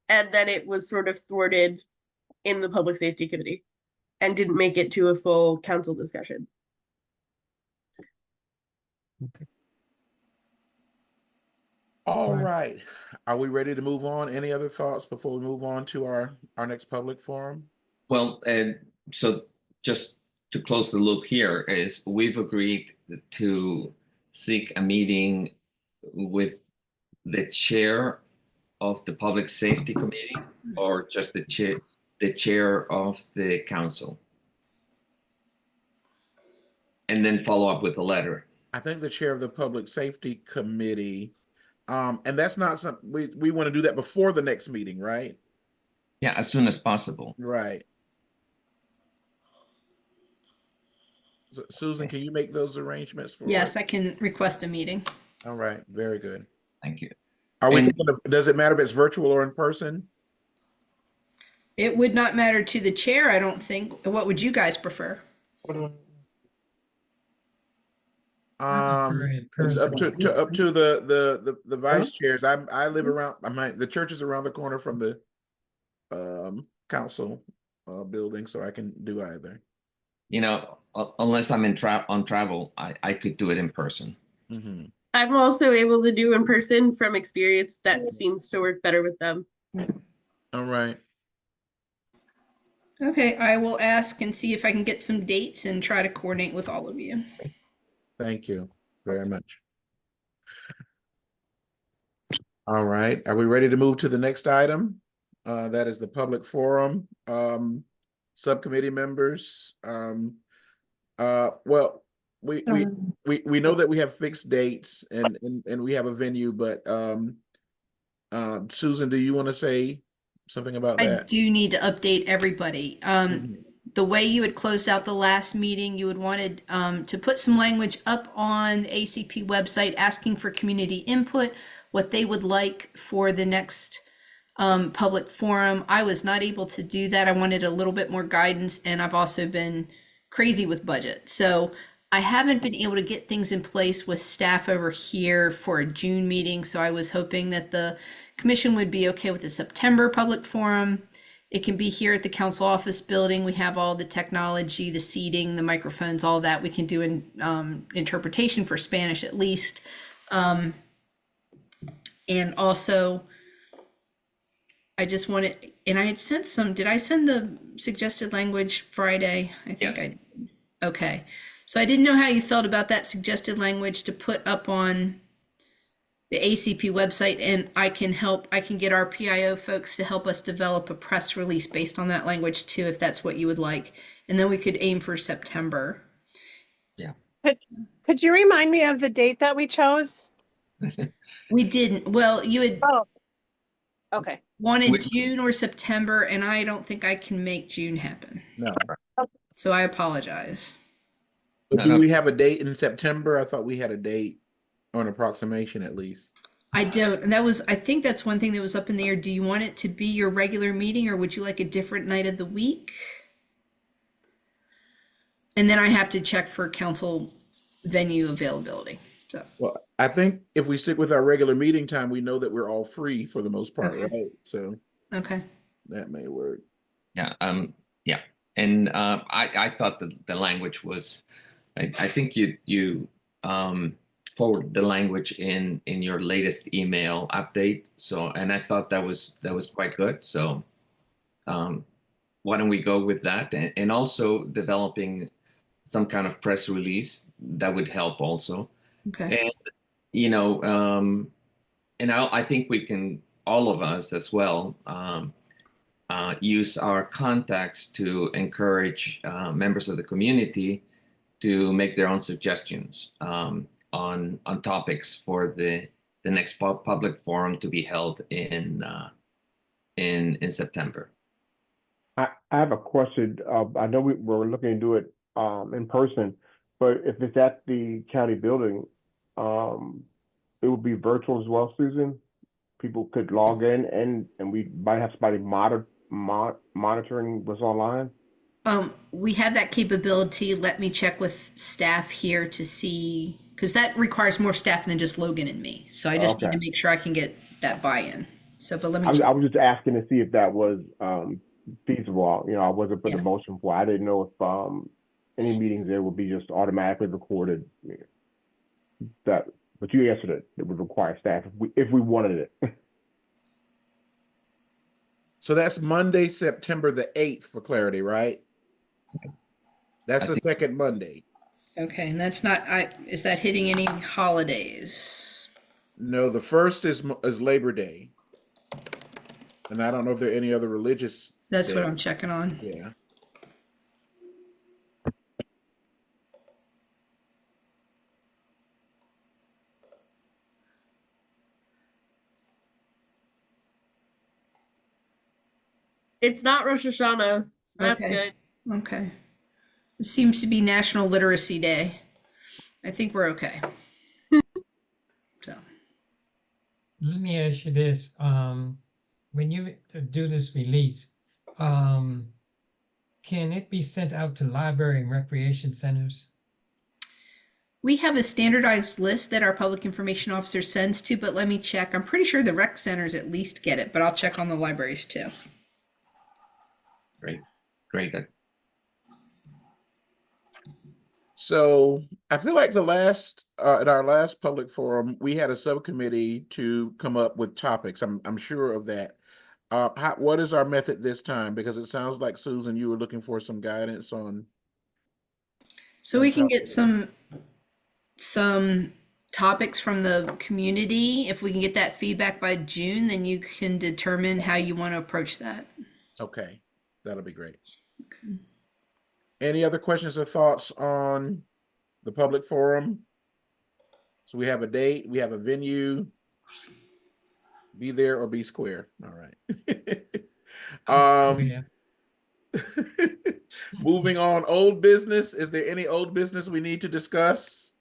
And then it was sort of thwarted in the Public Safety Committee and didn't make it to a full council discussion. All Right. right. Are we ready to move on? Any other thoughts before we move on to our next public forum? Well, so just to close the loop here is we've agreed to seek a meeting with the chair of the Public Safety Committee or just the chair of the council. And then follow up with a letter. I think the chair of the Public Safety Committee, and that's not something we want to do that before the next meeting, right? Yeah, as soon as possible. Right. Susan, can you make those arrangements for Yes, us? I can request a meeting. All right, very good. Thank you. Are we And- thinking of, does it matter if it's virtual or in person? It would not matter to the chair, I don't think. What would you guys prefer? I prefer in It's up person. to the vice chairs. I live around, the church is around the corner from the council building, so I can do either. You know, unless I'm on travel, I could do it in person. Mm-hmm. I'm also able to do in person from experience. That seems to work better with them. All right. Okay, I will ask and see if I can get some dates and try to coordinate with all of you. Thank you very much. All right, are we ready to move to the next item? That is the public forum. Subcommittee members. Well, we know that we have fixed dates and we have a venue, but Susan, do you want to say something about I that? do need to update everybody. The way you had closed out the last meeting, you had wanted to put some language up on the ACP website asking for community input, what they would like for the next public forum. I was not able to do that. I wanted a little bit more guidance, and I've also been crazy with budget. So I haven't been able to get things in place with staff over here for a June meeting. So I was hoping that the commission would be okay with the September public forum. It can be here at the council office building. We have all the technology, the seating, the microphones, all that. We can do an interpretation for Spanish at least. And also, I just wanted, and I had sent some, did I send the suggested language Friday? I think Yes. Okay. So I didn't know how you felt about that suggested language to put up on the ACP website, and I can get our PIO folks to help us develop a press release based on that language too, if that's what you would like. And then we could aim for September. Could you remind me of the date that we chose? We didn't, well, you had Oh, okay. wanted Which- June or September, and I don't think I can make June happen. No. So I apologize. But do we have a date in September? I thought we had a date or an approximation at least. I don't, and I think that's one thing that was up in the air. Do you want it to be your regular meeting, or would you like a different night of the week? And then I have to check for council venue availability. So, Well, I think if we stick with our regular meeting time, we know that we're all free for the most part, Okay. right? So okay. that may work. Yeah. Yeah. And I thought the language was, I think you forward the language in your latest email update. So, and I thought that was quite good. So, why don't we go with that? And also developing some kind of press release that would help also. Okay. And you know, and I think we can, all of us as well, use our contacts to encourage members of the community to make their own suggestions on topics for the next public forum to be held in September. I have a question. I know we're looking to do it in person, but if it's at the county building, it would be virtual as well, Susan. People could log in and we might have somebody monitoring what's online. We have that capability. Let me check with staff here to see, because that requires more staff than just Logan and me. So I just need to Okay. make sure I can get that buy-in. So, but let me I check. was just asking to see if that was feasible. You know, I wasn't putting Yeah. a motion for. I didn't know if any meetings there would be just automatically recorded. That, but you answered it. It would require staff if we wanted it. So that's Monday, September the 8th for clarity, right? That's I the think- second Monday. Okay, and that's not, is that hitting any holidays? No, the first is Labor Day. And I don't know if there are any other religious. That's what days. I'm checking on. Yeah. It's not Rosh Hashanah, so that's Okay. good. Okay. It seems to be National Literacy Day. I think we're okay. So, Let me ask you this, when you do this release, can it be sent out to library and recreation centers? we have a standardized list that our public information officer sends to, but let me check. I'm pretty sure the rec centers at least get it, but I'll check on the libraries too. Great. So I feel like at our last public forum, we had a subcommittee to come up with topics. I'm sure of that. What is our method this time? Because it sounds like, Susan, you were looking for some guidance on. So we can get some topics from the community. If we can get that feedback by June, then you can determine how you want to approach that. Okay, that'll be great. Any other questions or thoughts on the public forum? So we have a date, we have a venue. Be there or be square. All right. Yeah. Moving on, old business. Is there any old business we need to discuss?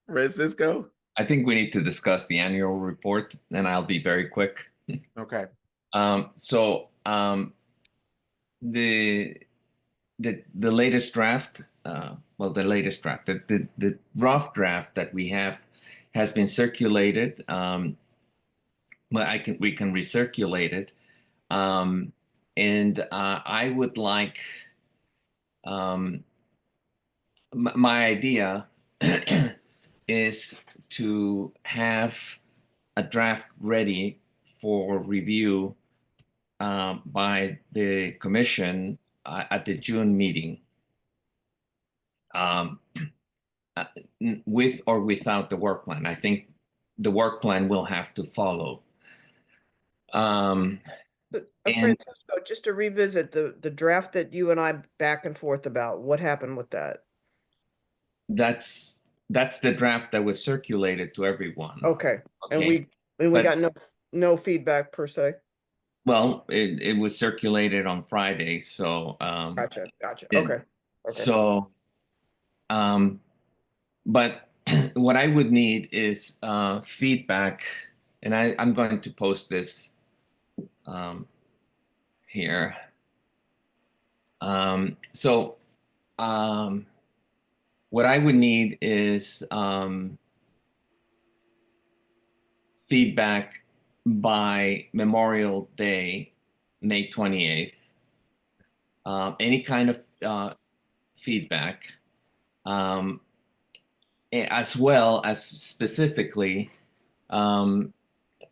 Francisco? I think we need to discuss the annual report, and I'll be very quick. Okay. The latest draft, the rough draft that we have has been circulated. We can recirculate it, and I would like my idea is to have a draft ready for review by the commission at the June meeting, with or without the work plan. I think the work plan will have to follow. Francisco, just to revisit the draft that you and I back and forth about, what happened with that? That's the draft that was circulated to everyone. Okay, and Okay. we But- got no feedback per se. Well, it was circulated on Friday, so Gotcha. it- Okay. so but what I would need is feedback, and I'm going to post this here. What I would need is feedback by Memorial Day, May 28th. Any kind of feedback, as well as specifically, and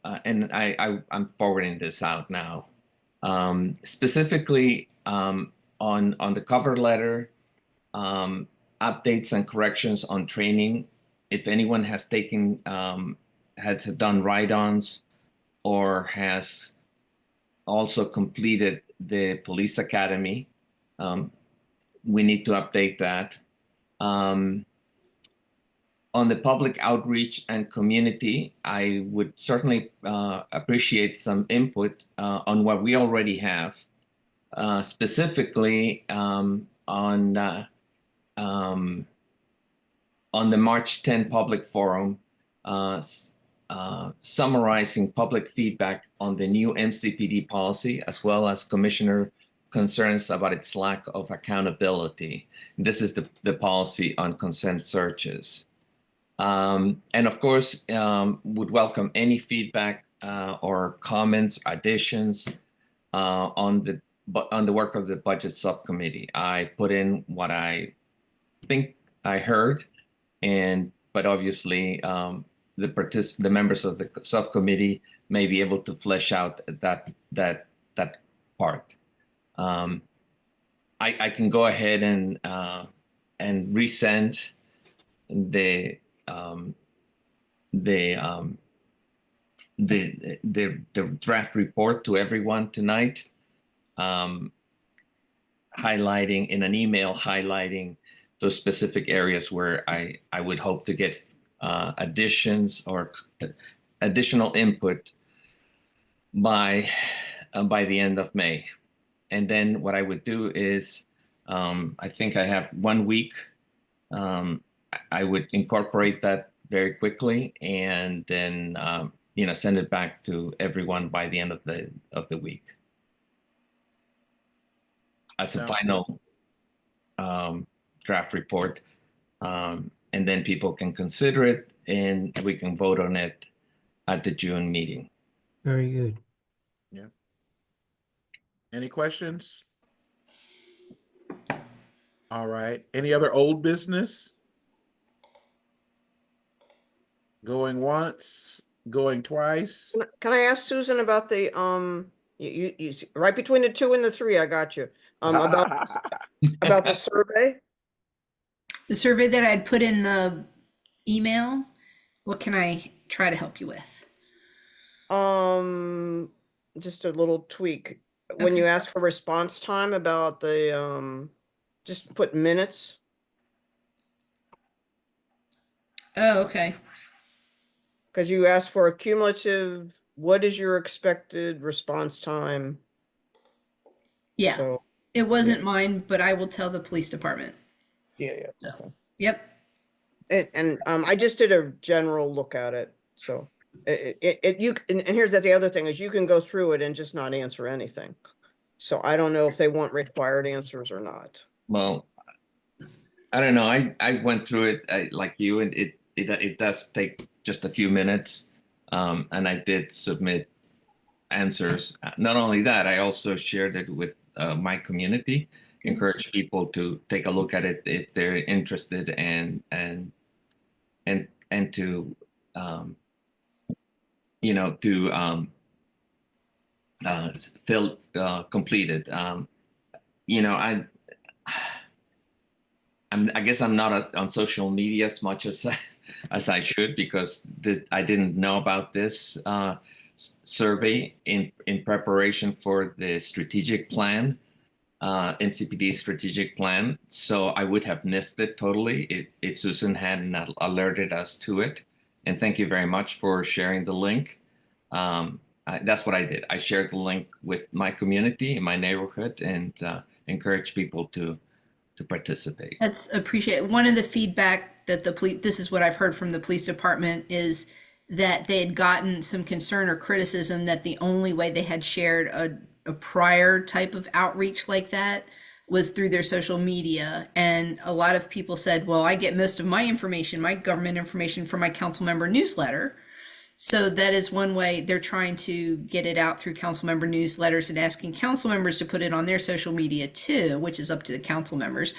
I'm forwarding this out now. Specifically on the cover letter, updates and corrections on training. If anyone has taken has done write-ons or has also completed the police academy, we need to update that. On the public outreach and community, I would certainly appreciate some input on what we already have specifically on the March 10 public forum, summarizing public feedback on the new MCPD policy, as well as commissioner concerns about its lack of accountability. This is the policy on consent searches. And of course, would welcome any feedback or comments, additions on the work of the budget subcommittee. I put in what I think I heard, but obviously the members of the subcommittee may be able to flesh out that part. I can go ahead and resend the draft report to everyone tonight, highlighting in an email, highlighting those specific areas where I would hope to get additions or additional input by the end of May. And then what I would do is, I think I have 1 week. I would incorporate that very quickly, and then send it back to everyone by the end of the week as a Sounds final draft report, and then people can consider it, and we can vote on it at the June meeting. Very good. Any questions? All right. Any other old business? Going once, going twice? Can I ask Susan about the, you see, right between the 2 and the 3, I got you. About the survey? The survey that I'd put in the email, what can I try to help you with? Just a little tweak. When you Okay. ask for response time about the, just put minutes. Oh, okay. Because you asked for a cumulative, what is your expected response time? Yeah, So, it wasn't mine, but I will tell the police department. yeah. Yep. And I just did a general look at it, so and here's the other thing is you can go through it and just not answer anything. So I don't know if they want required answers or not. Well, I don't know. I went through it like you, and it does take just a few minutes, and I did submit answers. Not only that, I also shared it with my community. Encourage people to take a look at it if they're interested, and to feel completed. I guess I'm not on social media as much as I should, because I didn't know about this survey in preparation for the strategic plan, NCPD strategic plan. So I would have missed it totally if Susan hadn't alerted us to it. And thank you very much for sharing the link. That's what I did. I shared the link with my community in my neighborhood, and encourage people to participate. That's appreciated. One of the feedback that the police, this is what I've heard from the police department, is that they had gotten some concern or criticism that the only way they had shared a prior type of outreach like that was through their social media. And a lot of people said, well, I get most of my information, my government information, from my council member newsletter. So that is one way they're trying to get it out, through council member newsletters, and asking council members to put it on their social media too, which is up to the council members.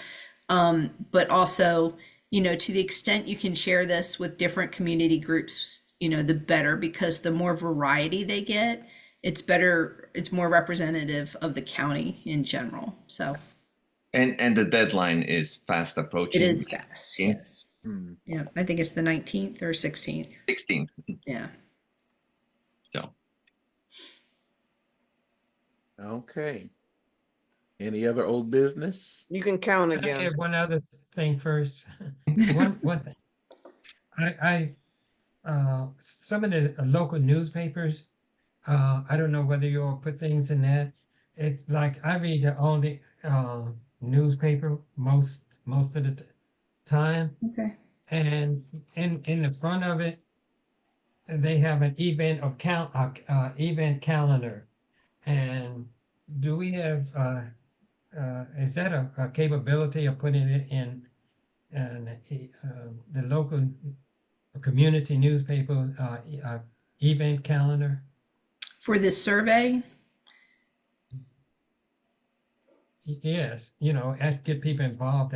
But also, to the extent you can share this with different community groups, the better, because the more variety they get, it's better, it's more representative of the county in general. So. And the deadline is fast approaching. It is fast, yes. Hmm. Yeah, I think it's the 19th or 16th. 16th. Yeah. So. Okay. Any other old business? You can count Can I again. add one other thing first? One thing. Some of the local newspapers, I don't know whether you all put things in that, it's like I read the only newspaper most of the time, Okay. and in the front of it, they have an event event calendar. And do we have is that a capability of putting it in the local community newspaper event calendar? For this survey, Yes, get people involved.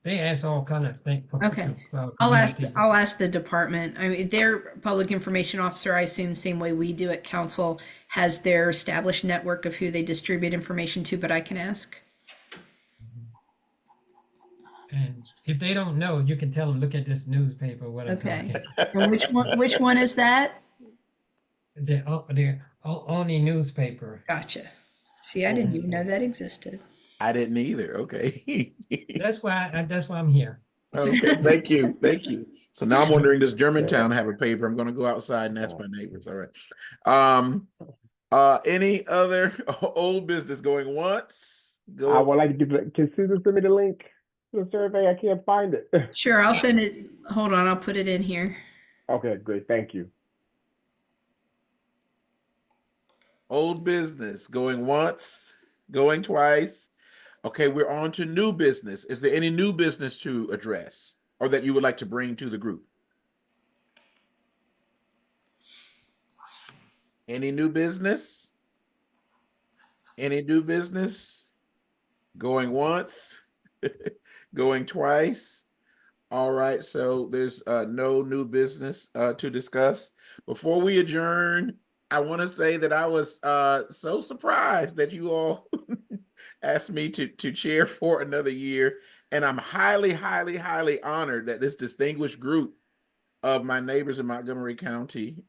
They ask all kind of things. Okay. I'll ask the department. I mean, their public information officer, I assume same way we do at council, has their established network of who they distribute information to, but I can ask. And if they don't know, you can tell them, look at this newspaper, what I'm Okay. talking. And which one is that? The only newspaper. Gotcha. See, I didn't even know that existed. I didn't either. Okay. That's why I'm here. Okay, thank you, thank you. So now I'm wondering, does Germantown have a paper? I'm gonna go outside and ask my neighbors. All right. Any other old business going once? I would like to can Susan send me the link to the survey? I can't find it. Sure, I'll send it. Hold on, I'll put it in here. Okay, great. Thank you. Old business going once, going twice. Okay, we're on to new business. Is there any new business to address or that you would like to bring to the group? Any new business? Any new business? Going once, going twice. All right, so there's no new business to discuss. Before we adjourn, I want to say that I was so surprised that you all asked me to chair for another year. And I'm highly, highly, highly honored that this distinguished group of my neighbors in Montgomery County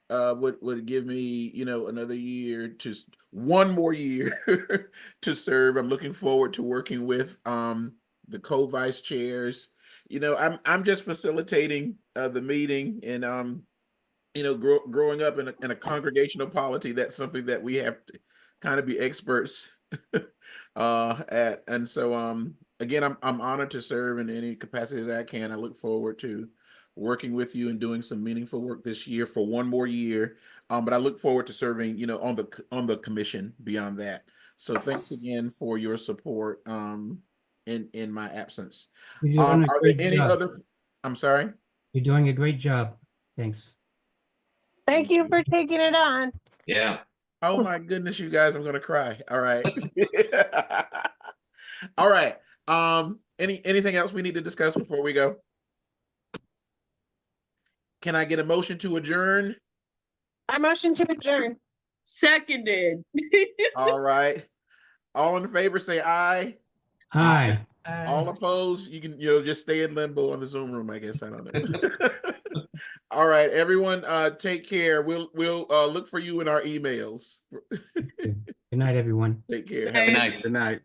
would give me, another year, one more year to serve. I'm looking forward to working with the co-vice chairs. I'm just facilitating the meeting, and growing up in a congregational polity, that's something that we have to kind of be experts at. And so again, I'm honored to serve in any capacity that I can. I look forward to working with you and doing some meaningful work this year for one more year. But I look forward to serving, on the commission beyond that. So thanks again for your support in my absence. Are there any other? I'm sorry. You're doing a great job. Thanks. Thank you for taking it on. Yeah. Oh my goodness, you guys, I'm gonna cry. All right. All right. Anything else we need to discuss before we go? Can I get a motion to adjourn? I motion to adjourn. Seconded. All right. All in favor, say aye. Hi. All opposed, you can just stay in limbo on the Zoom room, I guess. I don't know. All right, everyone, take care. We'll look for you in our emails. Good night, everyone. Take care. Good Have a night. Good night.